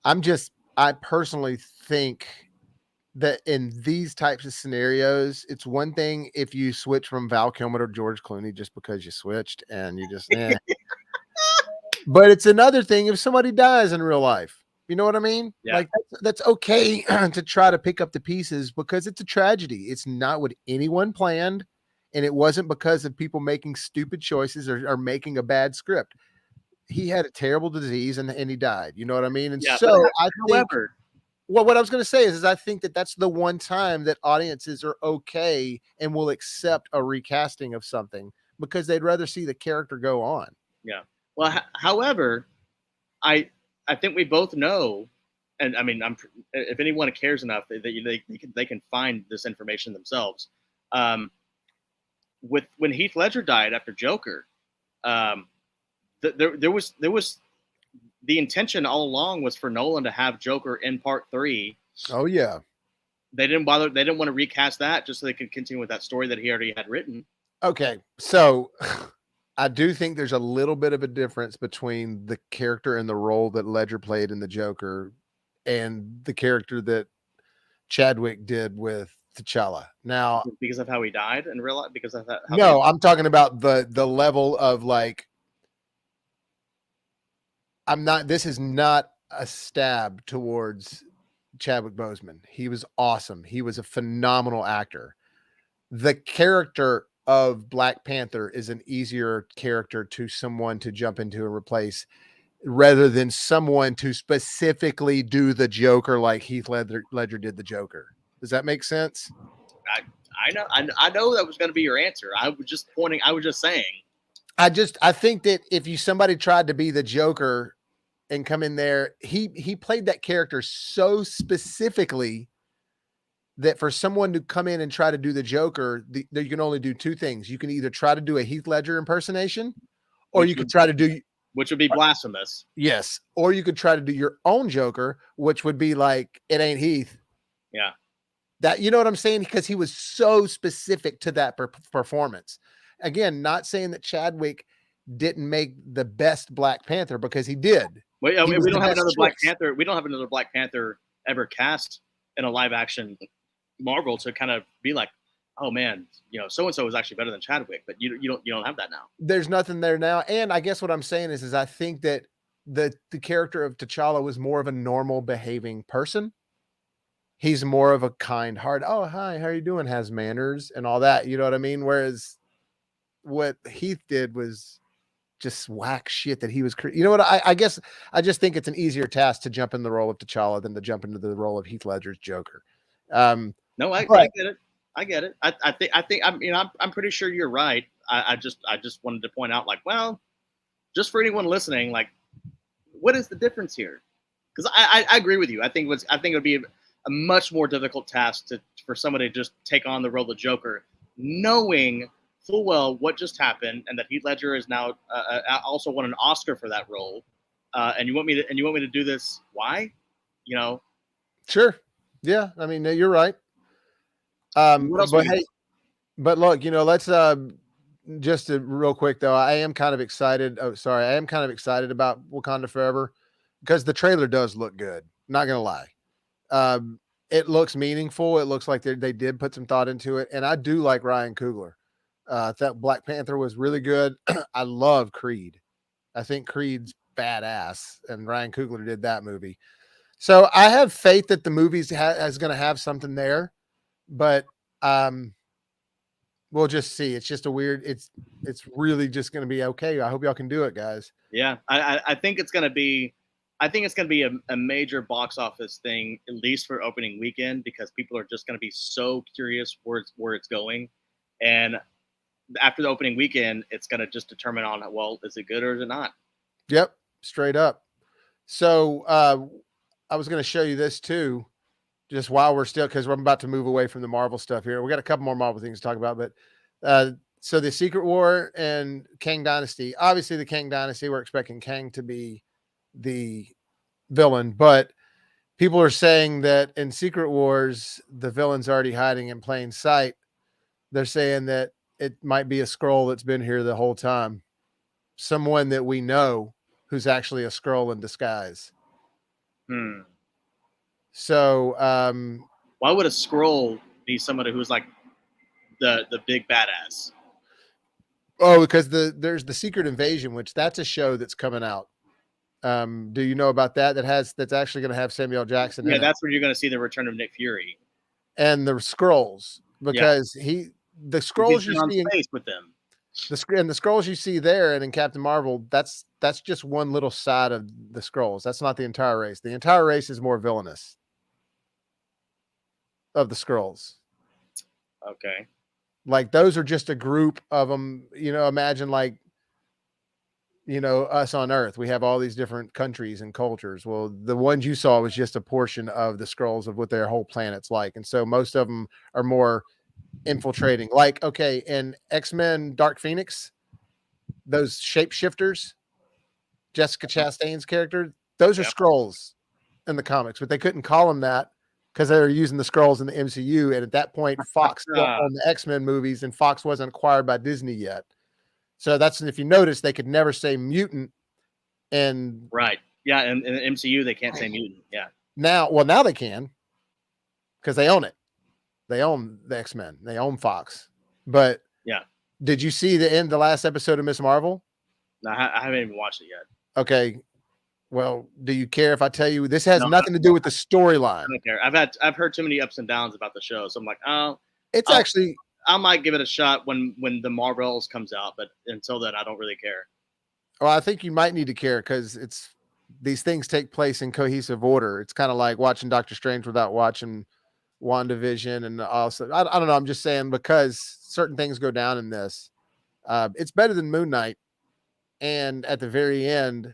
S1: I personally think that in these types of scenarios, it's one thing if you switch from Val Kilmer to George Clooney just because you switched and you just, but it's another thing if somebody dies in real life. You know what I mean?
S2: Yeah.
S1: Like that's okay to try to pick up the pieces because it's a tragedy. It's not what anyone planned. And it wasn't because of people making stupid choices or making a bad script. He had a terrible disease and he died. You know what I mean? And so what I was going to say is I think that that's the one time that audiences are okay and will accept a recasting of something because they'd rather see the character go on.
S2: Yeah. Well, however, I think we both know, and I mean, if anyone cares enough, they can find this information themselves. When Heath Ledger died after Joker, there was the intention all along was for Nolan to have Joker in Part 3.
S1: Oh yeah,
S2: they didn't bother. They didn't want to recast that just so they could continue with that story that he already had written.
S1: Okay, so I do think there's a little bit of a difference between the character and the role that Ledger played in the Joker and the character that Chadwick did with T'Challa. Now,
S2: because of how he died in real life, because of that.
S1: No, I'm talking about the level of like. This is not a stab towards Chadwick Boseman. He was awesome. He was a phenomenal actor. The character of Black Panther is an easier character to someone to jump into and replace. rather than someone to specifically do the Joker like Heath Ledger did the Joker. Does that make sense?
S2: I know that was going to be your answer. I was just saying.
S1: I think that if somebody tried to be the Joker and come in there, he played that character so specifically that for someone to come in and try to do the Joker, you can only do two things. You can either try to do a Heath Ledger impersonation, or you could try to do,
S2: which would be blasphemous.
S1: Yes. Or you could try to do your own Joker, which would be like, it ain't Heath.
S2: Yeah.
S1: That, you know what I'm saying? Because he was so specific to that performance. Again, not saying that Chadwick didn't make the best Black Panther, because he did.
S2: We don't have another Black Panther. We don't have another Black Panther ever cast in a live action Marvel to kind of be like, oh man, so and so is actually better than Chadwick, but you don't have that now.
S1: There's nothing there now, and I guess what I'm saying is I think that the character of T'Challa was more of a normal behaving person. He's more of a kind heart. Oh, hi, how are you doing? Has manners and all that. You know what I mean? Whereas what Heath did was just whack shit that he was. You know what? I guess I just think it's an easier task to jump in the role of T'Challa than to jump into the role of Heath Ledger's Joker.
S2: No, I get it. I get it. I think I'm pretty sure you're right. I just wanted to point out, like, well, just for anyone listening, like, what is the difference here? Because I agree with you. I think it would be a much more difficult task for somebody to just take on the role of Joker, knowing full well what just happened and that Heath Ledger is now also won an Oscar for that role. And you want me to do this? Why?
S1: Sure. Yeah. I mean, you're right. But look, let's just real quick though. I am kind of excited. I am kind of excited about Wakanda Forever because the trailer does look good. Not gonna lie. It looks meaningful. It looks like they did put some thought into it, and I do like Ryan Coogler. That Black Panther was really good. I love Creed. I think Creed's badass, and Ryan Coogler did that movie. So I have faith that the movie's is going to have something there, but we'll just see. It's just it's really just going to be okay. I hope y'all can do it, guys.
S2: Yeah, I think it's going to be. I think it's going to be a major box office thing, at least for opening weekend, because people are just going to be so curious where it's going, and after the opening weekend, it's going to just determine on, well, is it good or is it not?
S1: Yep, straight up. So I was going to show you this too, just while we're still, because we're about to move away from the Marvel stuff here. We got a couple more Marvel things to talk about, but so the Secret War and Kang Dynasty. Obviously, the Kang Dynasty, we're expecting Kang to be the villain, but people are saying that in Secret Wars, the villain's already hiding in plain sight. They're saying that it might be a Skrull that's been here the whole time. Someone that we know who's actually a Skrull in disguise. So
S2: why would a Skrull be somebody who's like the big badass?
S1: Oh, because there's the Secret Invasion, which that's a show that's coming out. Do you know about that? That's actually going to have Samuel Jackson.
S2: Yeah, that's where you're going to see the return of Nick Fury
S1: and the Skrulls, because the Skrulls you see
S2: with them.
S1: The Skrulls you see there and in Captain Marvel, that's just one little side of the Skrulls. That's not the entire race. The entire race is more villainous of the Skrulls.
S2: Okay.
S1: Like those are just a group of them, imagine like, us on Earth. We have all these different countries and cultures. Well, the ones you saw was just a portion of the Skrulls of what their whole planet's like. And so most of them are more infiltrating. Like, okay, in X-Men Dark Phoenix, those shapeshifters, Jessica Chastain's character, those are Skrulls in the comics, but they couldn't call them that because they were using the Skrulls in the MCU. And at that point, Fox still owned the X-Men movies, and Fox wasn't acquired by Disney yet. So that's, if you notice, they could never say mutant. And
S2: right. Yeah. And in the MCU, they can't say mutant. Yeah.
S1: Now they can, because they own it. They own the X-Men. They own Fox. But
S2: yeah.
S1: Did you see the last episode of Miss Marvel?
S2: No, I haven't even watched it yet.
S1: Okay. Well, do you care if I tell you this has nothing to do with the storyline?
S2: I don't care. I've heard too many ups and downs about the show, so I'm like,
S1: actually,
S2: I might give it a shot when the Marvels comes out, but until then, I don't really care.
S1: Well, I think you might need to care because these things take place in cohesive order. It's kind of like watching Doctor Strange without watching WandaVision, and also I don't know. I'm just saying because certain things go down in this. It's better than Moon Knight, and at the very end,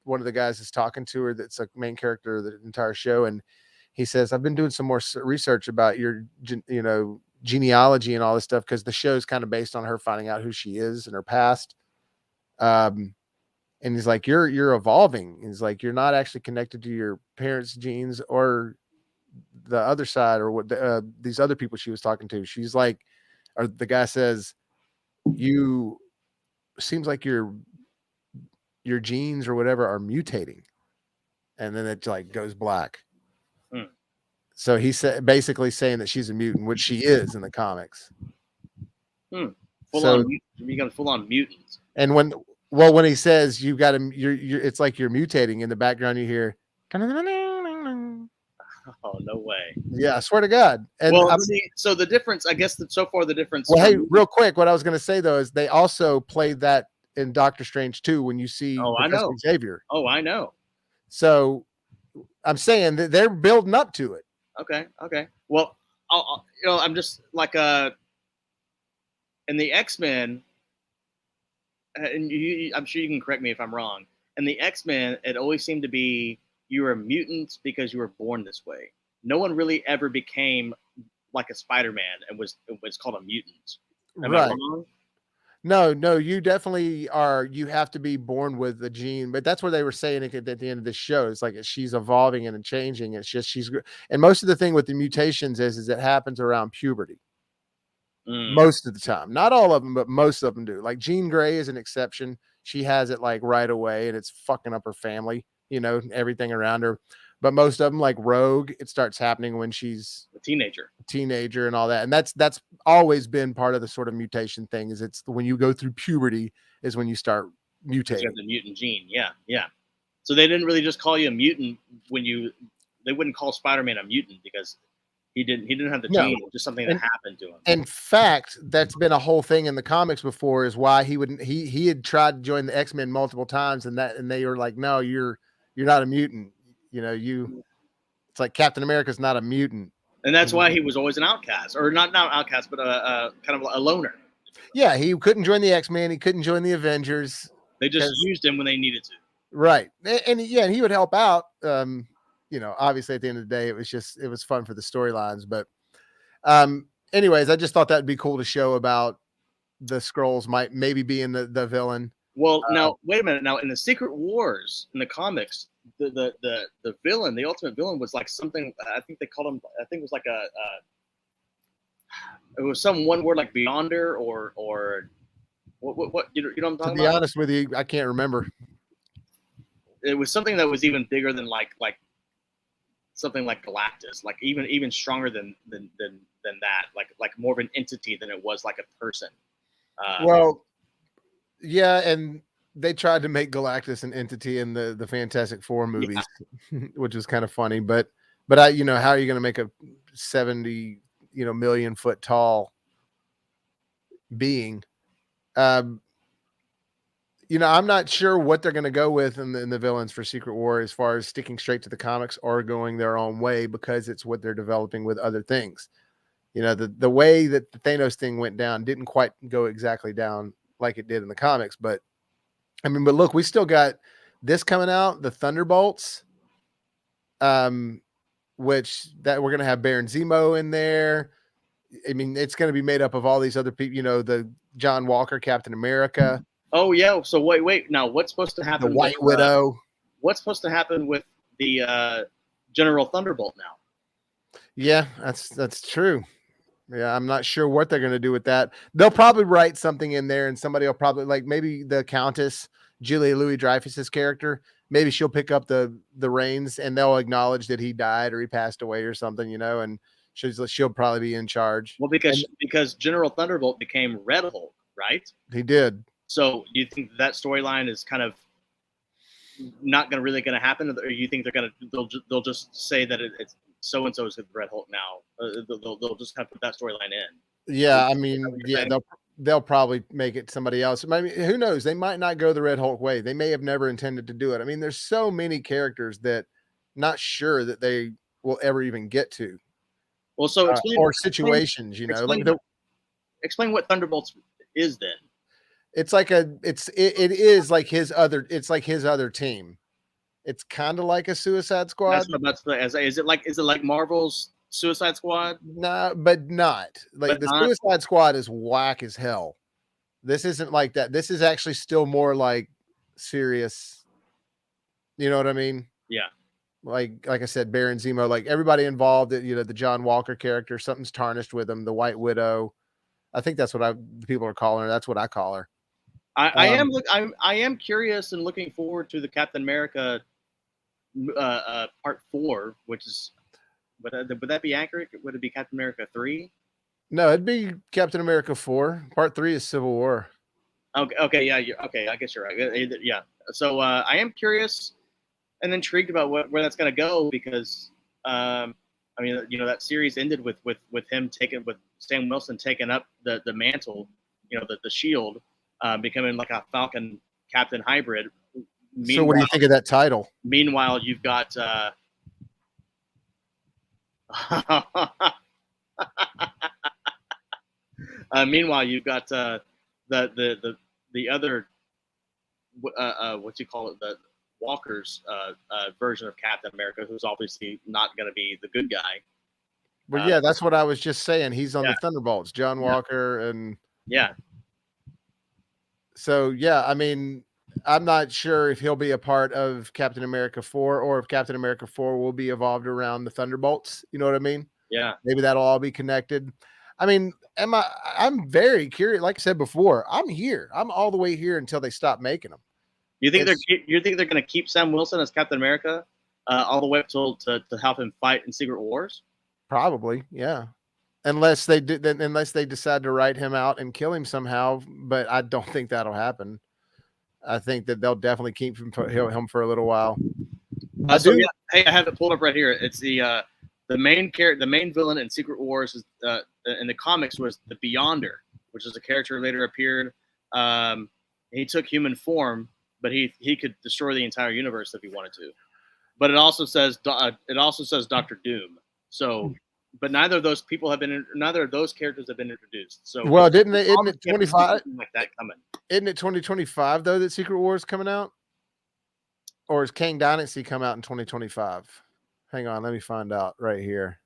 S1: one of the guys is talking to her. That's a main character of the entire show, and he says, "I've been doing some more research about your, genealogy and all this stuff because the show is kind of based on her finding out who she is and her past." And he's like, "You're evolving." He's like, "You're not actually connected to your parents' genes or the other side or what these other people she was talking to." She's like, or the guy says, "You seems like your genes or whatever are mutating," and then it like goes black.
S2: Hmm.
S1: So he said basically saying that she's a mutant, which she is in the comics.
S2: Full on, you got a full on mutant.
S1: And when he says you got you're it's like you're mutating. In the background you hear.
S2: Oh, no way.
S1: Yeah, I swear to God. And
S2: well, so the difference, I guess, so far the difference.
S1: Well, hey, real quick, what I was going to say though is they also played that in Doctor Strange 2 when you see Professor Xavier.
S2: Oh, I know.
S1: So I'm saying that they're building up to it.
S2: Okay. Well, I'm just like in the X-Men, and I'm sure you can correct me if I'm wrong. In the X-Men, it always seemed to be you were a mutant because you were born this way. No one really ever became like a Spider-Man and was called a mutant. Am I wrong?
S1: No, you definitely are. You have to be born with the gene, but that's what they were saying at the end of this show. It's like she's evolving and changing. It's just and most of the thing with the mutations is it happens around puberty. Most of the time, not all of them, but most of them do. Like Jean Grey is an exception. She has it like right away, and it's fucking up her family. Everything around her. But most of them, like Rogue, it starts happening when she's
S2: a teenager
S1: and all that. And that's always been part of the sort of mutation thing. Is it's when you go through puberty is when you start mutating.
S2: You have the mutant gene. Yeah. So they didn't really just call you a mutant they wouldn't call Spider-Man a mutant because he didn't have the gene. It was just something that happened to him.
S1: In fact, that's been a whole thing in the comics before is why he had tried to join the X-Men multiple times and they were like, "No, you're not a mutant. It's like Captain America's not a mutant."
S2: And that's why he was always an outcast, or not outcast, but kind of a loner.
S1: Yeah, he couldn't join the X-Men. He couldn't join the Avengers.
S2: They just used him when they needed to.
S1: Right. And he would help out. Obviously at the end of the day, it was fun for the storylines. But anyways, I just thought that'd be cool to show about the Skrulls might maybe be in the villain.
S2: Well, now wait a minute. Now in the Secret Wars in the comics, the villain, the ultimate villain, was like something. I think they called him. I think it was like it was some one word like Beyonder or what you know what I'm talking about?
S1: To be honest with you, I can't remember.
S2: It was something that was even bigger than like something like Galactus, like even stronger than that, like more of an entity than it was like a person.
S1: Well, yeah, and they tried to make Galactus an entity in the Fantastic Four movies, which was kind of funny. But how are you going to make a 70 million foot tall being? I'm not sure what they're going to go with in the villains for Secret War as far as sticking straight to the comics or going their own way because it's what they're developing with other things. The way that the Thanos thing went down didn't quite go exactly down like it did in the comics. But look, we still got this coming out, the Thunderbolts, which that we're going to have Baron Zemo in there. It's going to be made up of all these other people, the John Walker, Captain America.
S2: Oh yeah. So wait. Now what's supposed to happen?
S1: The White Widow.
S2: What's supposed to happen with the General Thunderbolt now?
S1: Yeah, that's true. Yeah, I'm not sure what they're going to do with that. They'll probably write something in there, and somebody will probably maybe the Countess Julia Louis-Dreyfus's character. Maybe she'll pick up the reins, and they'll acknowledge that he died or he passed away or something, and she'll probably be in charge.
S2: Well, because General Thunderbolt became Red Hulk, right?
S1: He did.
S2: So do you think that storyline is kind of not going to happen, or you think they'll just say that it's so and so is the Red Hulk now? They'll just kind of put that storyline in.
S1: Yeah, they'll probably make it somebody else. I mean, who knows? They might not go the Red Hulk way. They may have never intended to do it. I mean, there's so many characters that not sure that they will ever even get to.
S2: Well, so
S1: Or situations, you know, like
S2: explain what Thunderbolts is then.
S1: it's like it is like his other. It's like his other team. It's kind of like a Suicide Squad.
S2: That's what I'm about to say. Is it like Marvel's Suicide Squad?
S1: No, but not like the Suicide Squad is whack as hell. This isn't like that. This is actually still more like serious. You know what I mean?
S2: Yeah.
S1: Like I said, Baron Zemo, like everybody involved, you know, the John Walker character, something's tarnished with him. The White Widow. I think that's what people are calling her. That's what I call her.
S2: I am curious and looking forward to the Captain America part 4, which is would that be accurate? Would it be Captain America 3?
S1: No, it'd be Captain America 4. Part 3 is Civil War.
S2: Okay, yeah, okay. I guess you're right. Yeah. So I am curious and intrigued about where that's going to go because I mean, you know, that series ended with him with Sam Wilson taking up the mantle, you know, the shield, becoming like a Falcon Captain hybrid.
S1: So what do you think of that title?
S2: Meanwhile, you've got meanwhile you've got the other what you call it, the Walker's version of Captain America, who's obviously not going to be the good guy.
S1: Well, yeah, that's what I was just saying. He's on the Thunderbolts, John Walker, and so yeah, I mean, I'm not sure if he'll be a part of Captain America 4 or if Captain America 4 will be evolved around the Thunderbolts. You know what I mean?
S2: Yeah.
S1: Maybe that'll all be connected. I mean, I'm very curious. Like I said before, I'm here. I'm all the way here until they stop making them.
S2: You think they're going to keep Sam Wilson as Captain America all the way up to help him fight in Secret Wars?
S1: Probably, yeah. Unless they decide to write him out and kill him somehow, but I don't think that'll happen. I think that they'll definitely keep him for a little while.
S2: Hey, I have it pulled up right here. It's the main character, the main villain in Secret Wars is in the comics was the Beyonder, which is a character who later appeared. He took human form, but he could destroy the entire universe if he wanted to. But it also says Dr. Doom. So, but neither of those characters have been introduced. So,
S1: well, isn't it 25
S2: like that coming?
S1: Isn't it 2025 though that Secret Wars is coming out? Or is Kang Dynasty come out in 2025? Hang on, let me find out right here.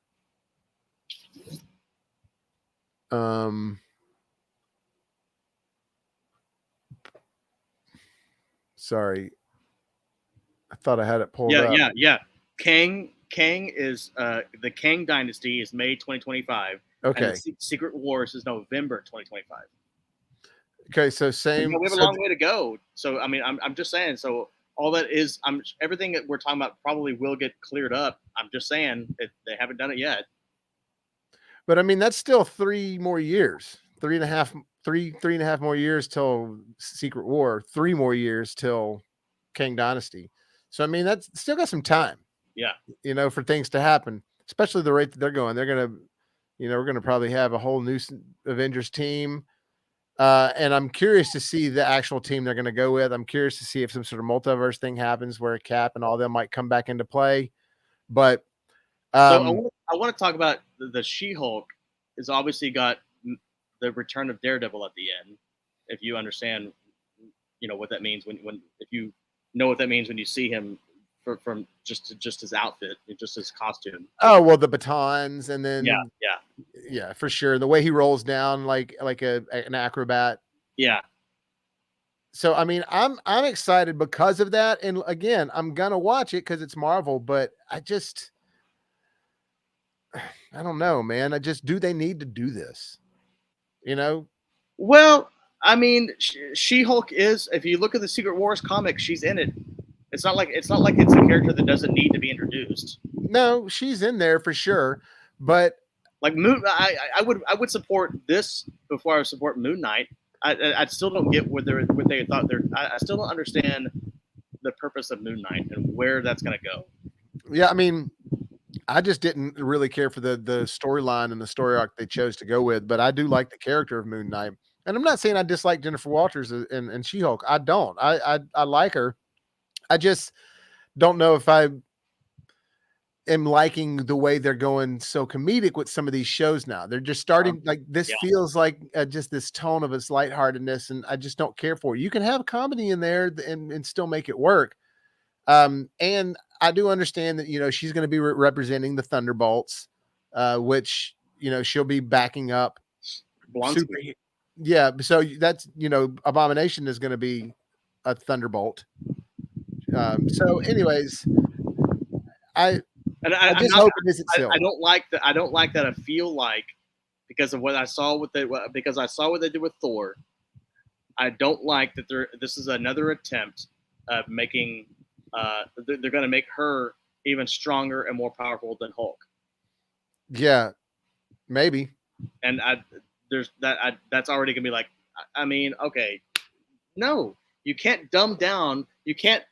S1: Sorry. I thought I had it pulled up.
S2: Yeah. Kang is the Kang Dynasty is May 2025.
S1: Okay.
S2: And Secret Wars is November 2025.
S1: Okay, so same.
S2: We have a long way to go. So I mean, I'm just saying. So all that is, everything that we're talking about probably will get cleared up. I'm just saying they haven't done it yet.
S1: But I mean, that's still 3 more years, 3.5 more years till Secret War, 3 more years till Kang Dynasty. So I mean, that's still got some time.
S2: Yeah,
S1: you know, for things to happen, especially the rate that they're going. They're gonna, you know, we're gonna probably have a whole new Avengers team. And I'm curious to see the actual team they're going to go with. I'm curious to see if some sort of multiverse thing happens where Cap and all them might come back into play. But
S2: so I want to talk about the She-Hulk has obviously got the return of Daredevil at the end. If you understand, you know what that means if you know what that means when you see him from just his outfit, just his costume.
S1: Oh, well, the batons, and then
S2: yeah,
S1: for sure. The way he rolls down like an acrobat.
S2: Yeah.
S1: So I mean, I'm excited because of that, and again, I'm gonna watch it because it's Marvel. But I don't know, man. Do they need to do this? You know?
S2: Well, I mean, She-Hulk is. If you look at the Secret Wars comic, she's in it. It's not like it's a character that doesn't need to be introduced.
S1: No, she's in there for sure, but
S2: like I would support this before I would support Moon Knight. I still don't get what they thought. I still don't understand the purpose of Moon Knight and where that's going to go.
S1: Yeah, I mean, I just didn't really care for the storyline and the story arc they chose to go with, but I do like the character of Moon Knight. And I'm not saying I dislike Jennifer Walters and She-Hulk. I don't. I like her. I just don't know if I am liking the way they're going so comedic with some of these shows now. They're just starting like this feels like just this tone of its lightheartedness, and I just don't care for it. You can have comedy in there and still make it work. And I do understand that, you know, she's going to be representing the Thunderbolts, which, you know, she'll be backing up. Yeah. So that's, you know, Abomination is going to be a Thunderbolt. So anyways, I just hope it isn't silly.
S2: I don't like that. I don't like that. I feel like because of what I saw what they did with Thor. I don't like that this is another attempt of making they're going to make her even stronger and more powerful than Hulk.
S1: Yeah, maybe.
S2: And that's already going to be like, I mean, okay, no, you can't dumb down. You can't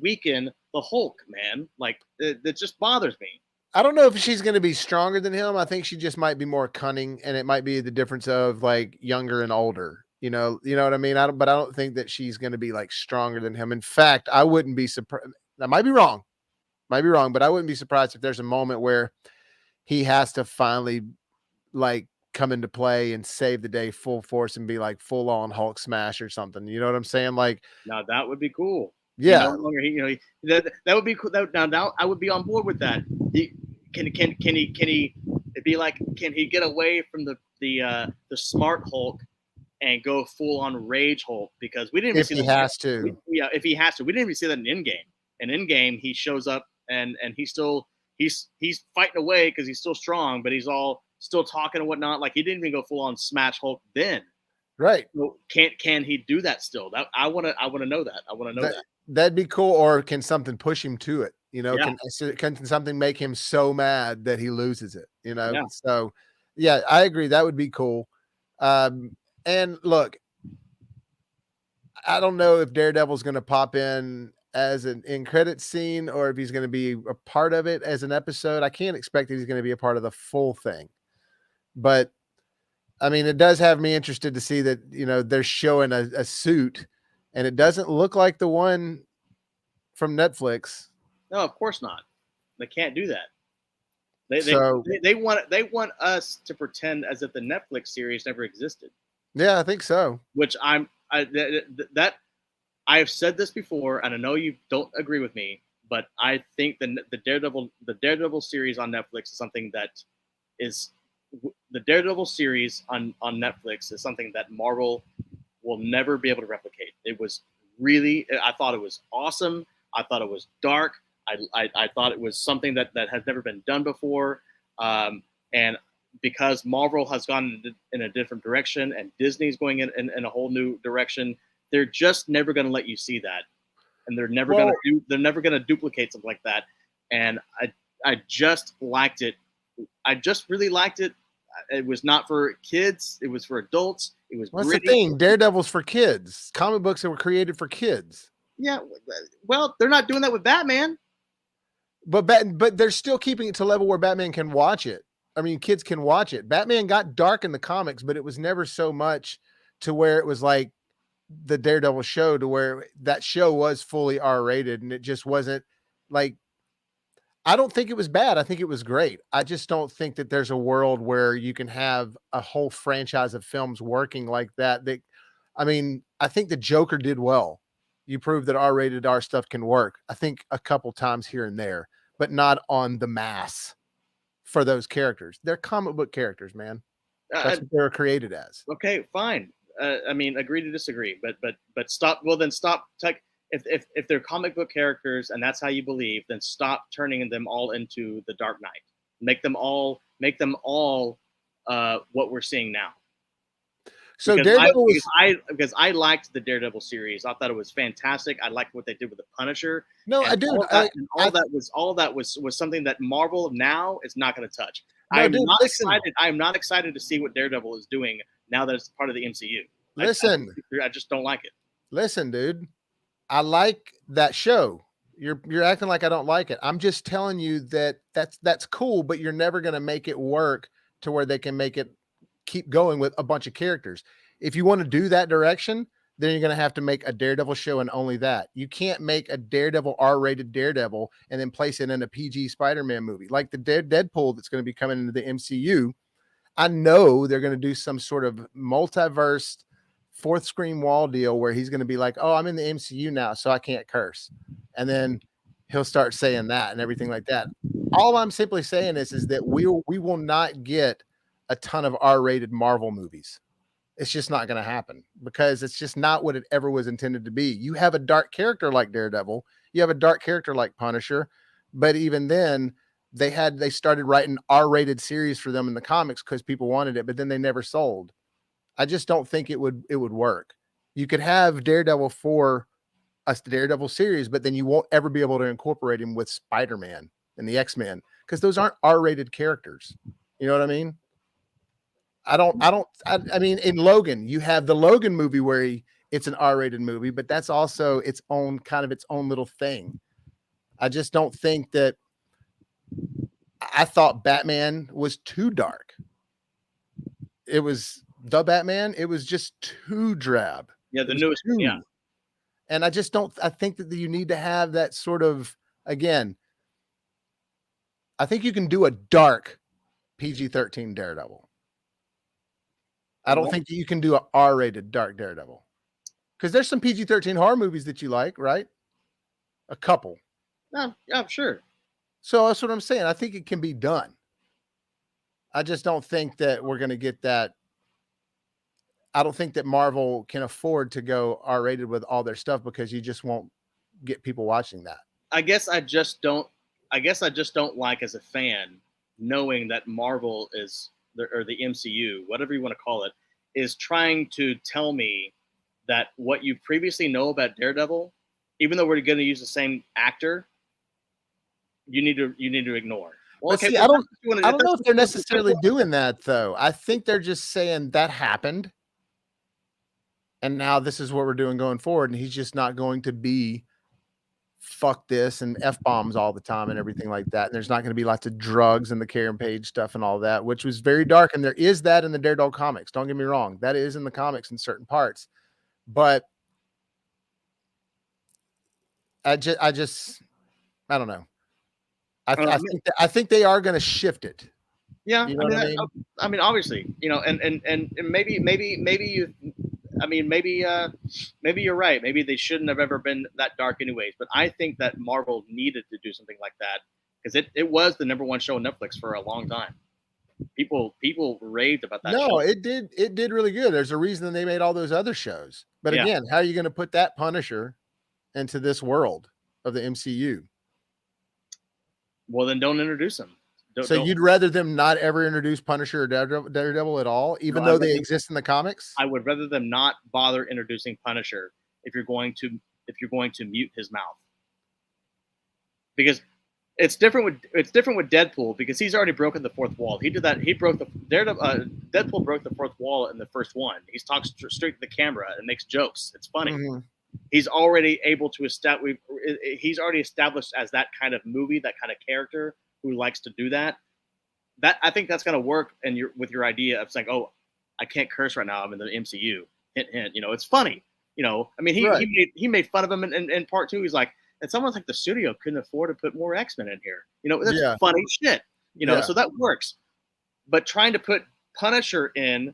S2: weaken the Hulk, man. Like it just bothers me.
S1: I don't know if she's going to be stronger than him. I think she just might be more cunning, and it might be the difference of like younger and older. You know what I mean? But I don't think that she's going to be like stronger than him. In fact, I wouldn't be surprised. I might be wrong, but I wouldn't be surprised if there's a moment where he has to finally like come into play and save the day full force and be like full on Hulk smash or something. You know what I'm saying? Like,
S2: now that would be cool.
S1: Yeah,
S2: that would be cool. Now I would be on board with that. Can he be like? Can he get away from the smart Hulk and go full on rage Hulk? Because we didn't even see
S1: if he has to.
S2: If he has to, we didn't even see that in Endgame. In Endgame, he shows up and he's fighting away because he's still strong, but he's all still talking and whatnot. Like he didn't even go full on smash Hulk then.
S1: Right.
S2: So can he do that still? I want to know that. I want to know that.
S1: That'd be cool. Or can something push him to it? You know, can something make him so mad that he loses it? You know, So yeah, I agree. That would be cool. And look, I don't know if Daredevil's going to pop in as an in credit scene or if he's going to be a part of it as an episode. I can't expect that he's going to be a part of the full thing, but I mean, it does have me interested to see that, you know, they're showing a suit and it doesn't look like the one from Netflix.
S2: No, of course not. They can't do that. They want us to pretend as if the Netflix series never existed.
S1: Yeah, I think so.
S2: Which I have said this before, and I know you don't agree with me, but I think the Daredevil series on Netflix is something that is the Daredevil series on Netflix is something that Marvel will never be able to replicate. It was really, I thought it was awesome. I thought it was dark. I thought it was something that has never been done before. And because Marvel has gone in a different direction and Disney's going in a whole new direction, they're just never going to let you see that. And they're never going to duplicate something like that. And I just liked it. I just really liked it. It was not for kids. It was for adults. It was
S1: What's
S2: gritty.
S1: The thing? Daredevil's for kids. Comic books that were created for kids.
S2: Yeah. Well, they're not doing that with Batman.
S1: But they're still keeping it to a level where Batman can watch it. I mean, kids can watch it. Batman got dark in the comics, but it was never so much to where it was like the Daredevil show, to where that show was fully R-rated, and it just wasn't like, I don't think it was bad. I think it was great. I just don't think that there's a world where you can have a whole franchise of films working like that. I mean, I think the Joker did well. You proved that R-rated R stuff can work. I think a couple times here and there, but not on the mass for those characters. They're comic book characters, man. That's what they were created as.
S2: Okay, fine. I mean, agree to disagree, but stop. Well, then stop. If they're comic book characters and that's how you believe, then stop turning them all into the Dark Knight. Make them all what we're seeing now.
S1: So
S2: because I liked the Daredevil series. I thought it was fantastic. I liked what they did with the Punisher.
S1: No, I do.
S2: All that was something that Marvel now is not going to touch.
S1: No,
S2: I'm not excited. I am not excited to see what Daredevil is doing now that it's part of the MCU.
S1: Listen,
S2: I just don't like it.
S1: Listen, dude, I like that show. You're acting like I don't like it. I'm just telling you that's cool, but you're never going to make it work to where they can make it keep going with a bunch of characters. if you want to do that direction, then you're going to have to make a Daredevil show and only that. You can't make a Daredevil R-rated Daredevil and then place it in a PG Spider-Man movie like the Deadpool that's going to be coming into the MCU. I know they're going to do some sort of multiverse fourth screen wall deal where he's going to be like, oh, I'm in the MCU now, so I can't curse. And then he'll start saying that and everything like that. All I'm simply saying is that we will not get a ton of R-rated Marvel movies. It's just not going to happen because it's just not what it ever was intended to be. You have a dark character like Daredevil. You have a dark character like Punisher. But even then, they started writing R-rated series for them in the comics because people wanted it, but then they never sold. I just don't think it would work. You could have Daredevil for a Daredevil series, but then you won't ever be able to incorporate him with Spider-Man and the X-Men because those aren't R-rated characters. You know what I mean? I mean, in Logan, you have the Logan movie where it's an R-rated movie, but that's also its own little thing. I just don't think that. I thought Batman was too dark. It was the Batman. It was just too drab.
S2: Yeah, the newest one. Yeah.
S1: And I think that you need to have that sort of, again, I think you can do a dark PG-13 Daredevil. I don't think that you can do an R-rated dark Daredevil. Because there's some PG-13 horror movies that you like, right? A couple.
S2: Yeah, sure.
S1: So that's what I'm saying. I think it can be done. I just don't think that we're going to get that. I don't think that Marvel can afford to go R-rated with all their stuff because you just won't get people watching that.
S2: I guess I just don't like as a fan knowing that Marvel or the MCU, whatever you want to call it, is trying to tell me that what you previously know about Daredevil, even though we're going to use the same actor, you need to ignore. Well,
S1: okay, see, I don't know if they're necessarily doing that though. I think they're just saying that happened, and now this is what we're doing going forward. And he's just not going to be fuck this and F-bombs all the time and everything like that. And there's not going to be lots of drugs and the Karen Page stuff and all that, which was very dark. And there is that in the Daredevil comics. Don't get me wrong. That is in the comics in certain parts. But I don't know. I think they are going to shift it.
S2: Yeah, you know I mean, obviously, and maybe you. I mean, maybe you're right. Maybe they shouldn't have ever been that dark anyways. But I think that Marvel needed to do something like that because it was the #1 show on Netflix for a long time. People raved about that show.
S1: No, it did really good. There's a reason they made all those other shows. But again, how are you going to put that Punisher into this world of the MCU?
S2: Well, then don't introduce him.
S1: You'd rather them not ever introduce Punisher or Daredevil at all, even though they exist in the comics?
S2: I would rather them not bother introducing Punisher if you're going to mute his mouth. Because it's different with Deadpool because he's already broken the fourth wall. He did that. He broke Deadpool broke the fourth wall in the first one. He talks straight to the camera and makes jokes. It's funny. Mm-hmm. He's already able to establish. He's already established as that kind of movie, that kind of character who likes to do that. That I think that's going to work. And with your idea of saying, "Oh, I can't curse right now. I'm in the MCU." Hint, hint. It's funny. I mean, he made fun of him in part 2. He's like, and someone's like, the studio couldn't afford to put more X-Men in here. That's funny shit. So that works. But trying to put Punisher in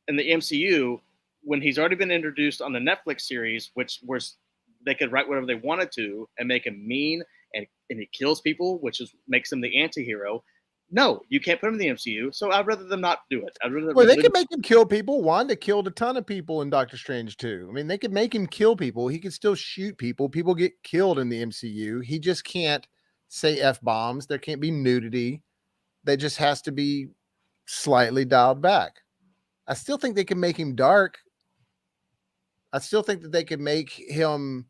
S2: the MCU when he's already been introduced on the Netflix series, which was they could write whatever they wanted to and make him mean and he kills people, which makes him the anti-hero. No, you can't put him in the MCU. So I'd rather them not do it.
S1: They could make him kill people. Wanda killed a ton of people in Doctor Strange too. I mean, they could make him kill people. He could still shoot people. People get killed in the MCU. He just can't say F-bombs. There can't be nudity. They just has to be slightly dialed back. I still think they can make him dark. I still think that they could make him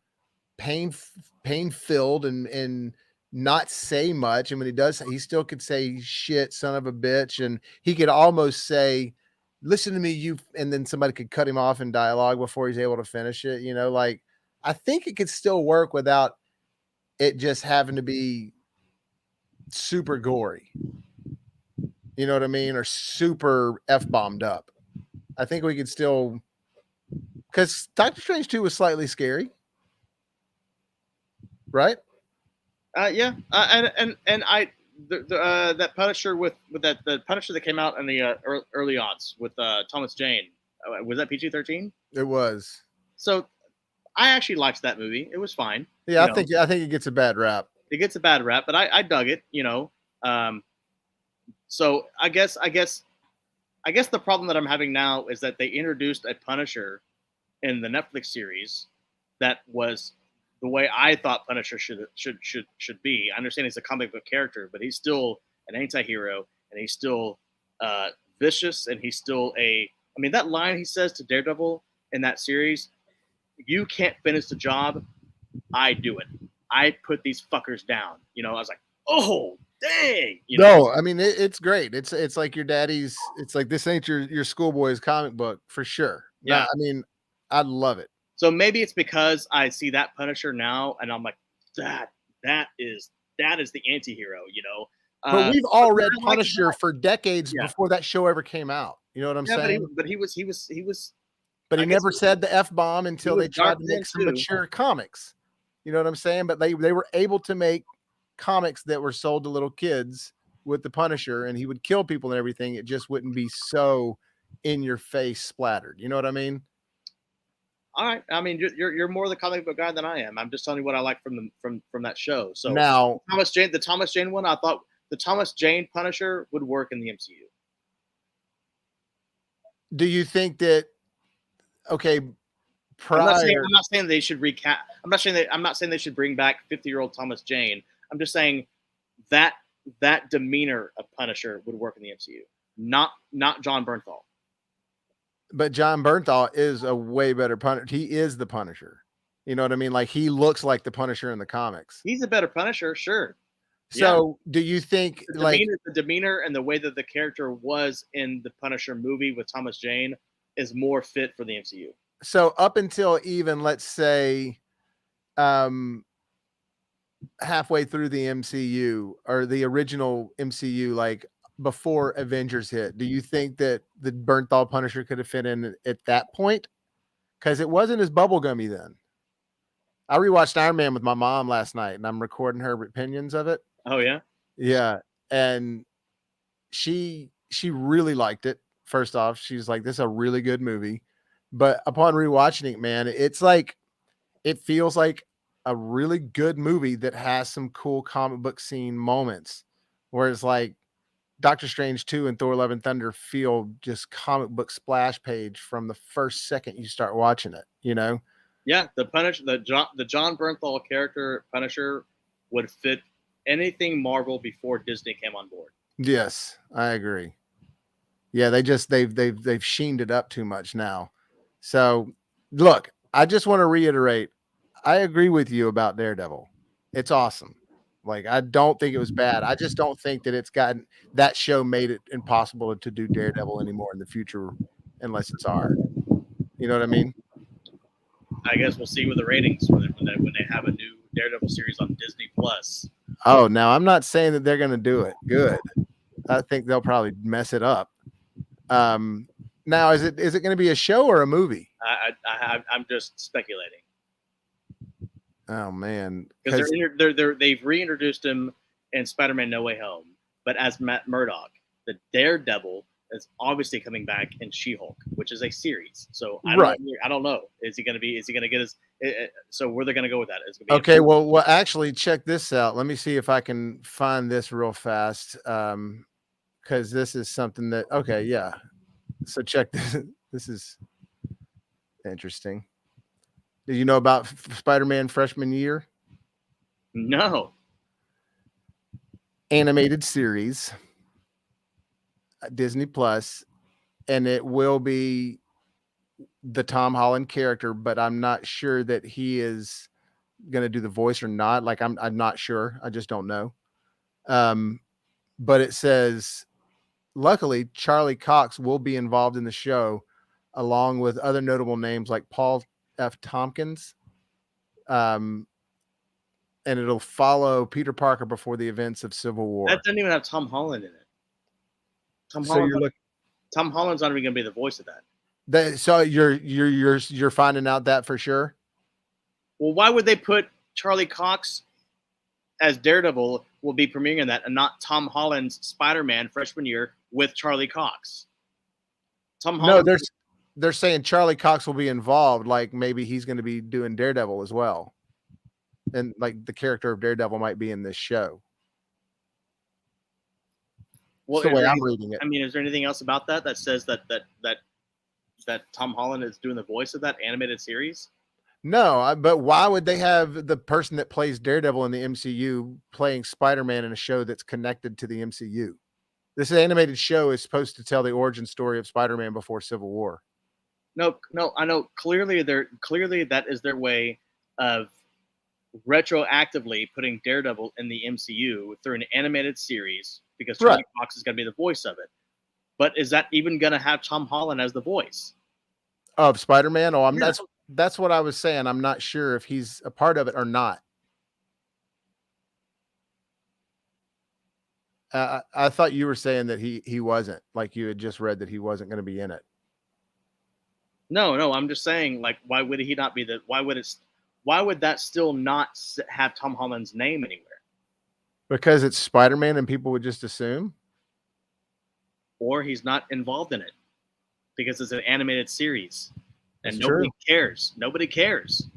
S1: pain-filled and not say much. And when he does, he still could say shit, son of a bitch. And he could almost say, listen to me, you, and then somebody could cut him off in dialogue before he's able to finish it. I think it could still work without it just having to be super gory. You know what I mean? Or super F-bombed up. I think we could still, because Doctor Strange 2 was slightly scary, right?
S2: Yeah, and I that Punisher with that the Punisher that came out in the early odds with Thomas Jane, was that PG-13?
S1: It was.
S2: So I actually liked that movie. It was fine.
S1: Yeah,
S2: You know,
S1: I think it gets a bad rap.
S2: it gets a bad rap, but I dug it. So I guess the problem that I'm having now is that they introduced a Punisher in the Netflix series that was the way I thought Punisher should be. I understand he's a comic book character, but he's still an anti-hero, and he's still vicious, and he's still I mean, that line he says to Daredevil in that series, "You can't finish the job, I do it. I put these fuckers down." I was like, oh, dang.
S1: No, I mean it's great. It's like your daddy's. It's like this ain't your schoolboy's comic book for sure.
S2: Yeah.
S1: I mean, I love it.
S2: So maybe it's because I see that Punisher now, and I'm like, that is the anti-hero,
S1: But we've all read Punisher for decades before that show ever came out. You know what I'm saying?
S2: But he was.
S1: But he never said the F-bomb until they tried to make some mature comics. You know what I'm saying? But they were able to make comics that were sold to little kids with the Punisher, and he would kill people and everything. It just wouldn't be so in your face splattered. You know what I mean?
S2: All right. I mean, you're more the comic book guy than I am. I'm just telling you what I like from that show. So
S1: now,
S2: the Thomas Jane one, I thought the Thomas Jane Punisher would work in the MCU.
S1: Do you think that? Okay,
S2: I'm not saying they should recast. I'm not saying they should bring back 50-year-old Thomas Jane. I'm just saying that demeanor of Punisher would work in the MCU, not John Bernthal.
S1: But John Bernthal is a way better Punisher. He is the Punisher. You know what I mean? Like, he looks like the Punisher in the comics.
S2: He's a better Punisher, sure.
S1: So do you think
S2: the demeanor and the way that the character was in the Punisher movie with Thomas Jane is more fit for the MCU?
S1: So up until even, let's say, halfway through the MCU or the original MCU, like before Avengers hit, do you think that the Bernthal Punisher could have fit in at that point? Because it wasn't as bubblegummy then. I rewatched Iron Man with my mom last night, and I'm recording her opinions of it.
S2: Oh yeah,
S1: yeah, and she really liked it. First off, she's like, "This is a really good movie," but upon rewatching it, man, it's like it feels like a really good movie that has some cool comic book scene moments, whereas like Doctor Strange 2 and Thor: Love and Thunder feel just comic book splash page from the first second you start watching it, you know?
S2: Yeah, the John Bernthal character Punisher would fit anything Marvel before Disney came on board.
S1: Yes, I agree. Yeah, they've sheened it up too much now. So look, I just want to reiterate, I agree with you about Daredevil. It's awesome. Like, I don't think it was bad. I just don't think that that show made it impossible to do Daredevil anymore in the future unless it's R. You know what I mean?
S2: I guess we'll see with the ratings when they have a new Daredevil series on Disney Plus.
S1: Oh, now I'm not saying that they're going to do it good. I think they'll probably mess it up. Now, is it going to be a show or a movie?
S2: I'm just speculating.
S1: Oh man,
S2: because they've reintroduced him in Spider-Man: No Way Home, but as Matt Murdock. The Daredevil is obviously coming back in She-Hulk, which is a series. So I don't know. Is he going to get his? So where they're going to go with that? Is
S1: okay. Well, actually, check this out. Let me see if I can find this real fast. Because this is something that. Okay, yeah. So check this. This is interesting. Did you know about Spider-Man freshman year?
S2: No.
S1: Animated series, Disney Plus, and it will be the Tom Holland character, but I'm not sure that he is going to do the voice or not. Like, I'm not sure. I just don't know. But it says, luckily, Charlie Cox will be involved in the show, along with other notable names like Paul F. Tompkins, and it'll follow Peter Parker before the events of Civil War.
S2: That doesn't even have Tom Holland in it. Tom Holland's not even going to be the voice of that.
S1: So you're finding out that for sure?
S2: Well, why would they put Charlie Cox as Daredevil will be premiering that and not Tom Holland's Spider-Man freshman year with Charlie Cox? Tom Holland.
S1: No, they're saying Charlie Cox will be involved. Like maybe he's going to be doing Daredevil as well, and like the character of Daredevil might be in this show.
S2: Well,
S1: That's the way I'm reading it.
S2: I mean, is there anything else about that says that Tom Holland is doing the voice of that animated series?
S1: No, but why would they have the person that plays Daredevil in the MCU playing Spider-Man in a show that's connected to the MCU? This animated show is supposed to tell the origin story of Spider-Man before Civil War.
S2: No, I know. Clearly that is their way of retroactively putting Daredevil in the MCU through an animated series because Charlie Cox is going to be the voice of it. But is that even going to have Tom Holland as the voice
S1: of Spider-Man? Oh, that's what I was saying. I'm not sure if he's a part of it or not. I thought you were saying that he wasn't, like you had just read that he wasn't going to be in it.
S2: No, I'm just saying, like, why would he not be why would that still not have Tom Holland's name anywhere?
S1: Because it's Spider-Man and people would just assume?
S2: Or he's not involved in it because it's an animated series and
S1: That's
S2: nobody
S1: true.
S2: cares. Nobody cares.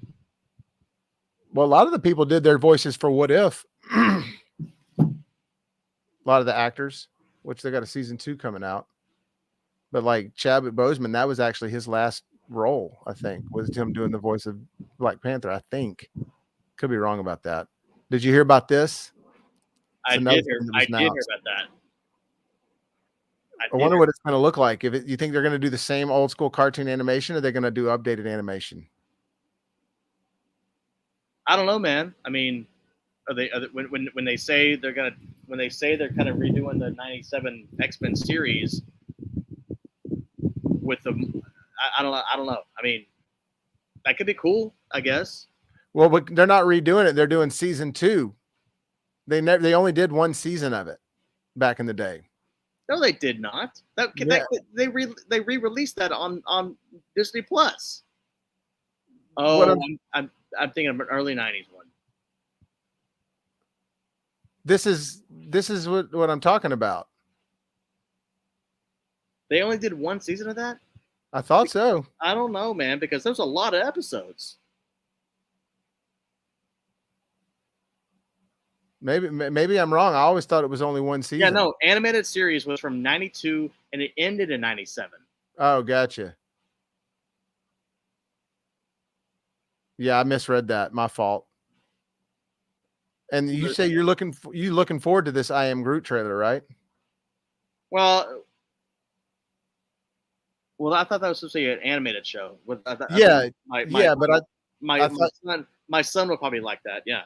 S1: Well, a lot of the people did their voices for What If. A lot of the actors, which they got a season 2 coming out. But like Chadwick Boseman, that was actually his last role, I think, was him doing the voice of Black Panther, I think. Could be wrong about that. Did you hear about this?
S2: I did hear about that.
S1: I wonder what it's going to look like. You think they're going to do the same old school cartoon animation, or they're going to do updated animation?
S2: I don't know, man. I mean, when they say they're kind of redoing the '97 X-Men series with the, I don't know. I mean, that could be cool, I guess.
S1: Well, but they're not redoing it. They're doing season 2. They only did one season of it back in the day.
S2: No, they did not. They re-released that on Disney Plus. Oh, I'm thinking of an early '90s one.
S1: This is what I'm talking about.
S2: They only did one season of that?
S1: I thought so.
S2: I don't know, man, because there's a lot of episodes.
S1: Maybe I'm wrong. I always thought it was only one season.
S2: Yeah, no, animated series was from '92 and it ended in '97.
S1: Oh, gotcha. Yeah, I misread that. My fault. And you say you're looking forward to this I Am Groot trailer, right?
S2: Well, I thought that was supposed to be an animated show. My son would probably like that. Yeah.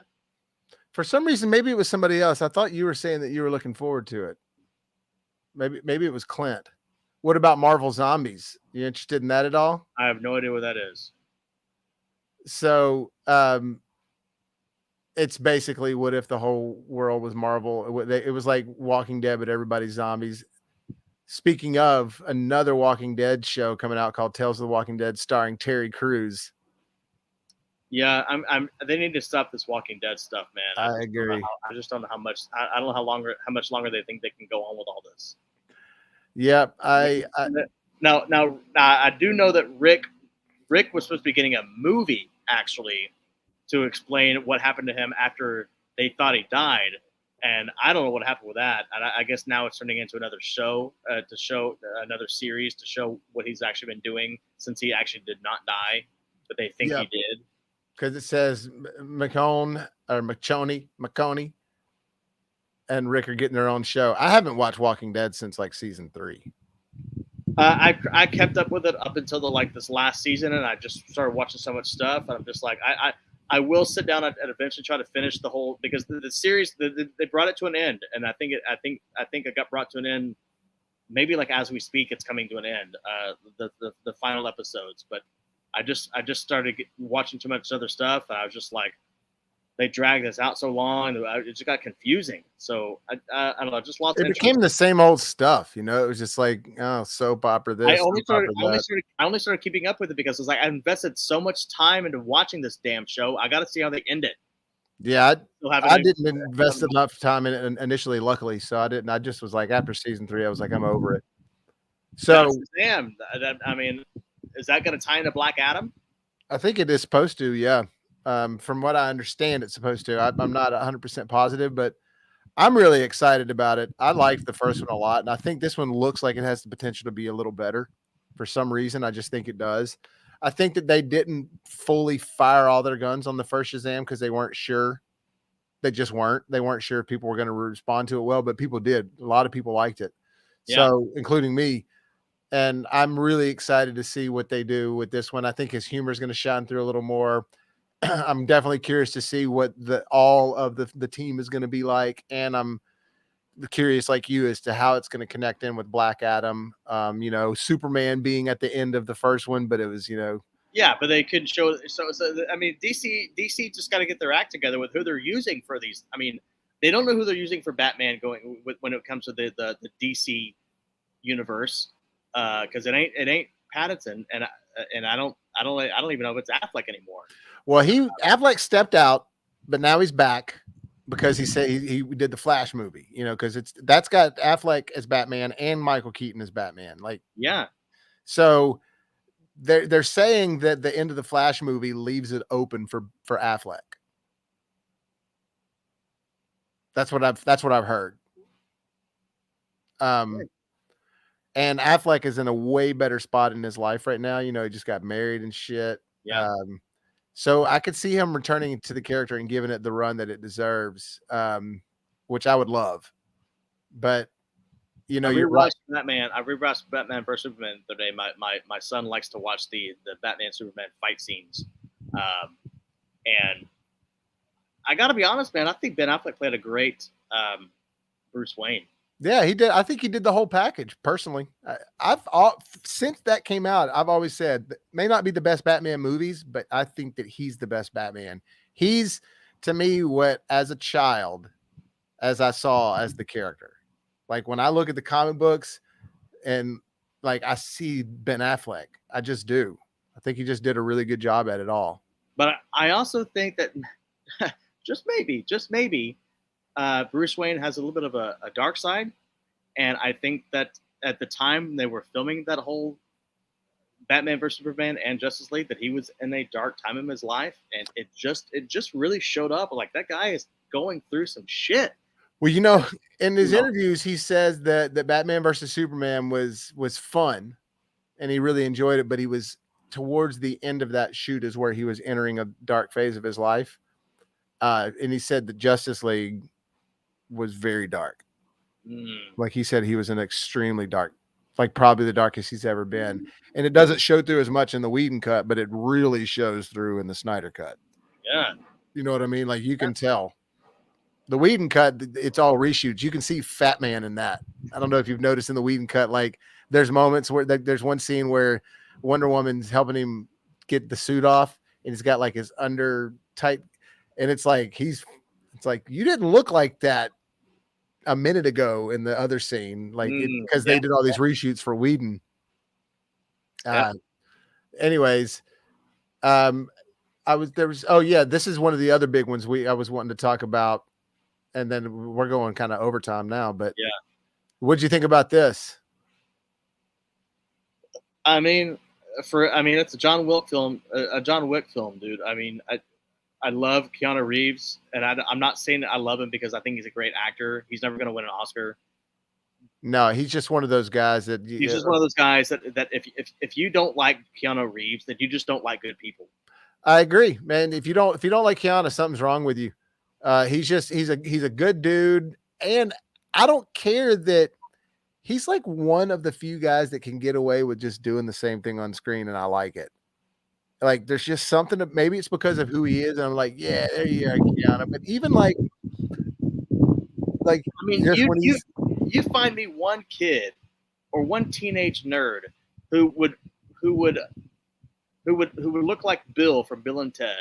S1: For some reason, maybe it was somebody else. I thought you were saying that you were looking forward to it. Maybe it was Clint. What about Marvel Zombies? You interested in that at all?
S2: I have no idea what that is.
S1: So, it's basically what if the whole world was Marvel? It was like Walking Dead, but everybody's zombies. Speaking of, another Walking Dead show coming out called Tales of the Walking Dead, starring Terry Crews.
S2: Yeah, they need to stop this Walking Dead stuff, man.
S1: I agree.
S2: I just don't know how much. I don't know how much longer they think they can go on with all this.
S1: Yep.
S2: Now I do know that Rick was supposed to be getting a movie actually to explain what happened to him after they thought he died, and I don't know what happened with that. And I guess now it's turning into another show to show another series to show what he's actually been doing since he actually did not die, but they think he did.
S1: Because it says McConey and Rick are getting their own show. I haven't watched Walking Dead since like season 3.
S2: I kept up with it up until this last season, and I just started watching so much stuff. And I'm just like, I will sit down and eventually try to finish the whole, because the series they brought it to an end, and I think it got brought to an end. Maybe like as we speak, it's coming to an end. The final episodes, but I just started watching too much other stuff, and I was just like, they dragged this out so long, it just got confusing. So I don't know, I just lost
S1: It
S2: interest.
S1: became the same old stuff, you know. It was just like, oh, soap opera this,
S2: I only
S1: soap opera that.
S2: started keeping up with it because it was like I invested so much time into watching this damn show. I got to see how they end it.
S1: Yeah,
S2: Still haven't
S1: I
S2: even-
S1: didn't invest enough time in it initially, luckily, so I didn't. I just was like, after season 3, I was like, I'm over it.
S2: Now,
S1: So
S2: Shazam, I mean, is that going to tie into Black Adam?
S1: I think it is supposed to, yeah. From what I understand, it's supposed to. I'm not 100% positive, but I'm really excited about it. I liked the first one a lot, and I think this one looks like it has the potential to be a little better. For some reason, I just think it does. I think that they didn't fully fire all their guns on the first Shazam because they weren't sure. They just weren't. They weren't sure if people were going to respond to it well, but people did. A lot of people liked it, so including me. And I'm really excited to see what they do with this one. I think his humor is going to shine through a little more. I'm definitely curious to see what all of the team is going to be like, and I'm curious, like you, as to how it's going to connect in with Black Adam. You know, Superman being at the end of the first one, but it was, you know,
S2: Yeah, but they could show. So I mean, DC just got to get their act together with who they're using for these. I mean, they don't know who they're using for Batman going with when it comes to the DC universe, because it ain't Pattinson, and I don't even know if it's Affleck anymore.
S1: well, Affleck stepped out, but now he's back because he said he did the Flash movie, you know, because that's got Affleck as Batman and Michael Keaton as Batman. Like,
S2: Yeah,
S1: so they're saying that the end of the Flash movie leaves it open for Affleck. That's what I've heard. And Affleck is in a way better spot in his life right now. You know, he just got married and shit.
S2: Yeah.
S1: So I could see him returning to the character and giving it the run that it deserves, which I would love. But you know, you're right.
S2: I rewatched Batman vs Superman the other day. My son likes to watch the Batman Superman fight scenes, and I got to be honest, man. I think Ben Affleck played a great Bruce Wayne.
S1: Yeah, he did. I think he did the whole package. Personally, since that came out, I've always said that may not be the best Batman movies, but I think that he's the best Batman. He's, to me, what as a child, as I saw as the character. Like when I look at the comic books, and like I see Ben Affleck, I just do. I think he just did a really good job at it all.
S2: But I also think that just maybe. Bruce Wayne has a little bit of a dark side, and I think that at the time they were filming that whole Batman vs Superman and Justice League, that he was in a dark time in his life, and it just really showed up. Like, that guy is going through some shit.
S1: Well, you know, in his interviews, he says that Batman versus Superman was fun, and he really enjoyed it. But he was towards the end of that shoot is where he was entering a dark phase of his life, and he said that Justice League was very dark. Like he said, he was an extremely dark, like probably the darkest he's ever been. And it doesn't show through as much in the Whedon cut, but it really shows through in the Snyder cut.
S2: Yeah.
S1: You know what I mean? Like you can tell. The Whedon cut, it's all reshoots. You can see Fat Man in that. I don't know if you've noticed in the Whedon cut, like there's moments where there's one scene where Wonder Woman's helping him get the suit off, and he's got like his under tight, and it's like you didn't look like that a minute ago in the other scene, like because they did all these reshoots for Whedon. Anyways, this is one of the other big ones I was wanting to talk about, and then we're going kind of overtime now. But
S2: yeah,
S1: what'd you think about this?
S2: I mean, it's a John Wick film, dude. I mean, I love Keanu Reeves, and I'm not saying that I love him because I think he's a great actor. He's never going to win an Oscar.
S1: No, he's just one of those guys that
S2: if you don't like Keanu Reeves, then you just don't like good people.
S1: I agree, man. If you don't like Keanu, something's wrong with you. He's a good dude, and I don't care that he's like one of the few guys that can get away with just doing the same thing on screen, and I like it. Like, there's just something that maybe it's because of who he is. And I'm like, yeah, there you are, Keanu. But even like,
S2: I mean, you find me one kid or one teenage nerd who would look like Bill from Bill and Ted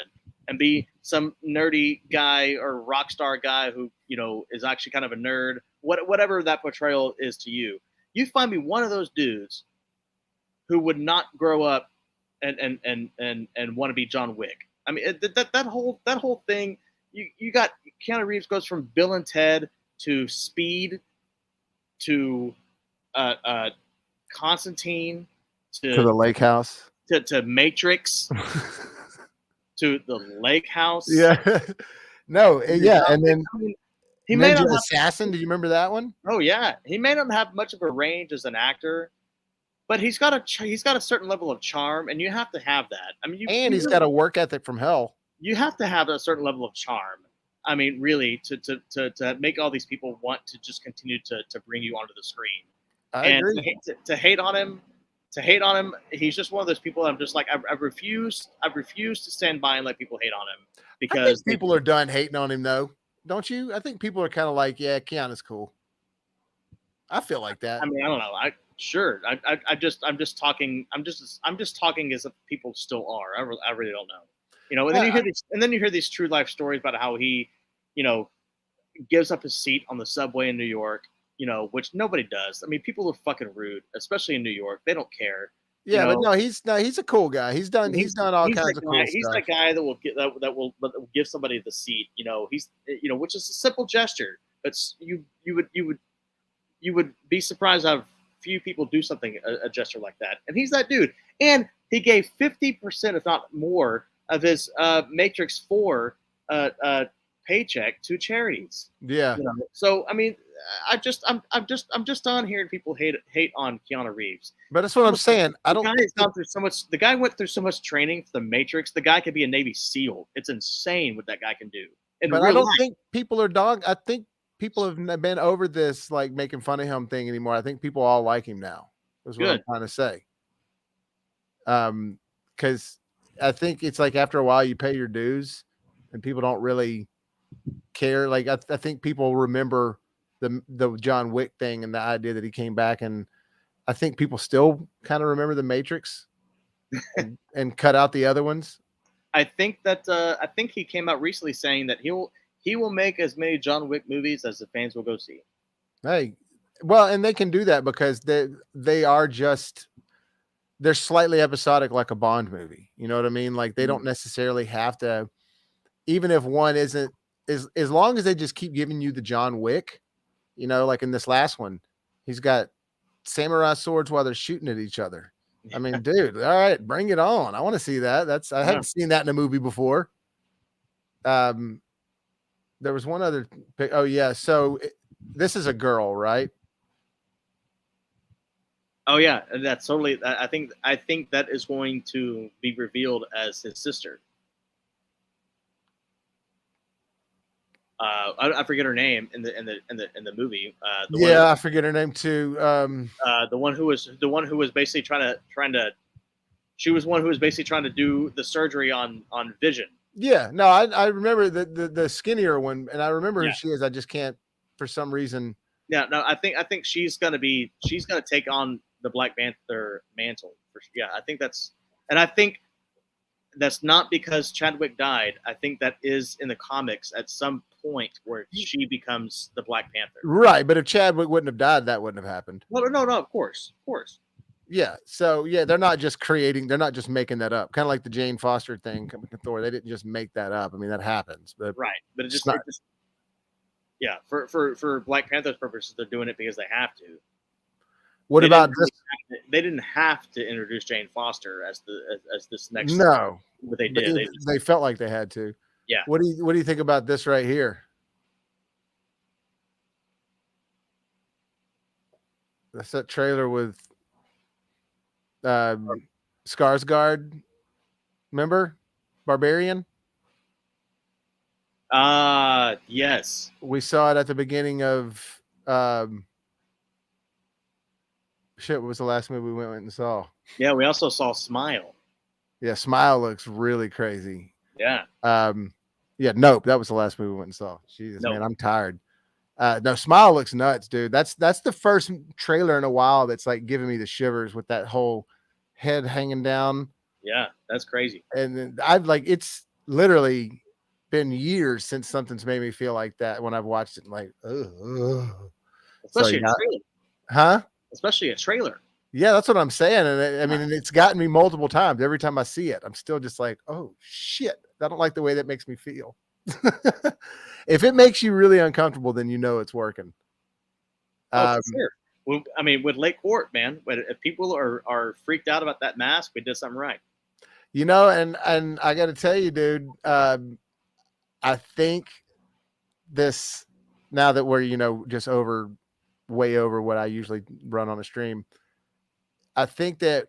S2: and be some nerdy guy or rock star guy who, you know, is actually kind of a nerd, whatever that portrayal is to you. You find me one of those dudes who would not grow up and want to be John Wick. I mean, that whole thing. You got Keanu Reeves goes from Bill and Ted to Speed to Constantine
S1: To the lake house.
S2: to Matrix to the Lake House.
S1: Yeah. No, yeah, and then
S2: I mean, he may
S1: Ninja
S2: not have,
S1: Assassin. Do you remember that one?
S2: oh yeah, he may not have much of a range as an actor, but he's got a certain level of charm, and you have to have that. I mean,
S1: And he's got a work ethic from hell.
S2: you have to have a certain level of charm. I mean, really, to make all these people want to just continue to bring you onto the screen.
S1: I
S2: And
S1: agree.
S2: to hate on him, he's just one of those people. I'm just like, I refuse to stand by and let people hate on him
S1: I
S2: because
S1: think people are done hating on him, though. Don't you? I think people are kind of like, yeah, Keanu's cool. I feel like that.
S2: I mean, I don't know. I'm just talking as if people still are. I really don't know. You know, and then you hear these true life stories about how he, you know, gives up his seat on the subway in New York. You know, which nobody does. I mean, people are fucking rude, especially in New York. They don't care.
S1: Yeah,
S2: you
S1: but
S2: know?
S1: he's a cool guy. He's done all kinds of cool
S2: He's
S1: stuff.
S2: that guy that will give somebody the seat. You know, which is a simple gesture, but you would be surprised how few people do something a gesture like that. And he's that dude. And he gave 50%, if not more, of his Matrix 4 paycheck to charities.
S1: Yeah.
S2: You know? So I mean, I'm just on hearing people hate on Keanu Reeves.
S1: But that's what I'm saying. I don't.
S2: The guy went through so much training for the Matrix. The guy could be a Navy SEAL. It's insane what that guy can do.
S1: But I don't think people are dog. I think people have been over this like making fun of him thing anymore. I think people all like him now. Is what I'm trying to say. Because I think it's like after a while you pay your dues, and people don't really care. Like I think people remember the John Wick thing and the idea that he came back, and I think people still kind of remember the Matrix and cut out the other ones.
S2: I think he came out recently saying that he will make as many John Wick movies as the fans will go see.
S1: Hey, well, and they can do that because they're slightly episodic, like a Bond movie. You know what I mean? Like they don't necessarily have to, even if one isn't, as long as they just keep giving you the John Wick, you know, like in this last one, he's got samurai swords while they're shooting at each other. I mean, dude, all right, bring it on. I want to see that. I haven't seen that in a movie before. There was one other. Oh yeah. So this is a girl, right?
S2: Oh yeah, that's totally. I think that is going to be revealed as his sister. I forget her name in the movie.
S1: I forget her name too.
S2: The one who was basically trying to. She was one who was basically trying to do the surgery on Vision.
S1: Yeah, no, I remember the skinnier one, and I remember who she is. I just can't, for some reason.
S2: Yeah, no, I think she's gonna take on the Black Panther mantle. I think that's not because Chadwick died. I think that is in the comics at some point where she becomes the Black Panther.
S1: Right, but if Chadwick wouldn't have died, that wouldn't have happened.
S2: No, of course.
S1: Yeah, so yeah, they're not just making that up. Kind of like the Jane Foster thing coming to Thor. They didn't just make that up. I mean, that happens, but
S2: right. But it just for Black Panther's purposes, they're doing it because they have to.
S1: What about this?
S2: They didn't have to introduce Jane Foster as this next.
S1: No,
S2: but they did.
S1: They felt like they had to.
S2: Yeah.
S1: What do you think about this right here? That's that trailer with Skarsgård. Remember Barbarian?
S2: Yes.
S1: We saw it at the beginning of what was the last movie we went and saw?
S2: Yeah, we also saw Smile.
S1: Yeah, Smile looks really crazy.
S2: Yeah.
S1: Nope. That was the last movie we went and saw. Jesus, man, I'm tired. No, Smile looks nuts, dude. That's the first trailer in a while that's like giving me the shivers with that whole head hanging down.
S2: Yeah, that's crazy.
S1: And then I've like literally been years since something's made me feel like that when I've watched it. Like, ugh.
S2: Especially a trailer.
S1: Huh?
S2: Especially a trailer.
S1: Yeah, that's what I'm saying. And I mean, and it's gotten me multiple times. Every time I see it, I'm still just like, oh shit. I don't like the way that makes me feel. If it makes you really uncomfortable, then you know it's working.
S2: For sure. Well, I mean, with Lake Court, man, if people are freaked out about that mask, we did something right.
S1: You know, and I got to tell you, dude, I think this, now that we're, just way over what I usually run on a stream, I think that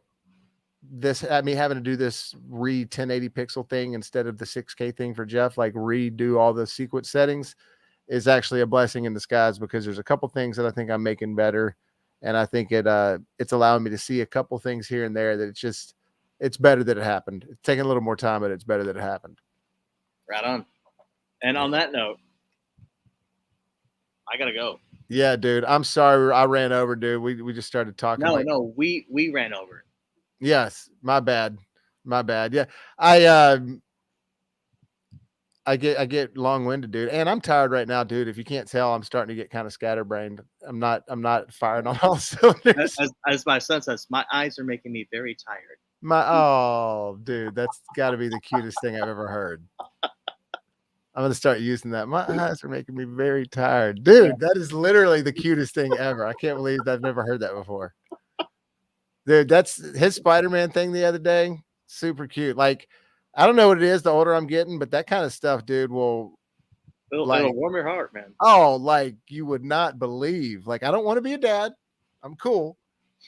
S1: me having to do this 1080 pixel thing instead of the 6K thing for Jeff, like redo all the sequence settings, is actually a blessing in disguise, because there's a couple things that I think I'm making better. And I think it's allowing me to see a couple things here and there that it's better that it happened. It's taking a little more time, but it's better that it happened.
S2: Right on. And on that note, I gotta go.
S1: Yeah, dude. I'm sorry I ran over, dude. We just started talking.
S2: No, we ran over.
S1: Yes, my bad. Yeah, I get long-winded, dude, and I'm tired right now, dude. If you can't tell, I'm starting to get kind of scatterbrained. I'm not firing on all cylinders.
S2: As my son says, my eyes are making me very tired.
S1: Dude, that's got to be the cutest thing I've ever heard. I'm gonna start using that. My eyes are making me very tired, dude. That is literally the cutest thing ever. I can't believe I've never heard that before. Dude, that's his Spider-Man thing the other day. Super cute. Like, I don't know what it is the older I'm getting, but that kind of stuff, dude,
S2: it'll warm your heart, man.
S1: Oh, like you would not believe. Like, I don't want to be a dad. I'm cool,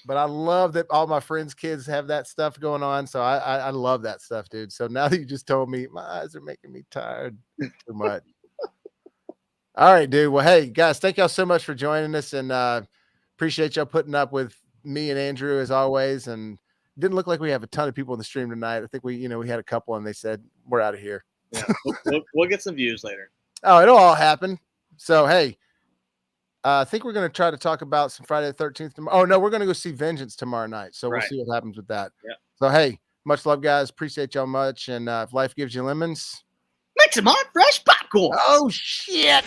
S1: but I love that all my friends' kids have that stuff going on. So I love that stuff, dude. So now that you just told me, my eyes are making me tired too much. All right, dude. Well, hey guys, thank y'all so much for joining us, and appreciate y'all putting up with me and Andrew as always. And didn't look like we have a ton of people in the stream tonight. I think we had a couple, and they said we're out of here.
S2: Yeah, we'll get some views later.
S1: Oh, it'll all happen. So hey, I think we're going to try to talk about some Friday the 13th tomorrow. Oh no, we're going to go see Vengeance tomorrow night. So we'll see what happens with that.
S2: Yeah.
S1: So hey, much love, guys. Appreciate y'all much. And if life gives you lemons,
S2: make some hot fresh popcorn.
S1: Oh shit.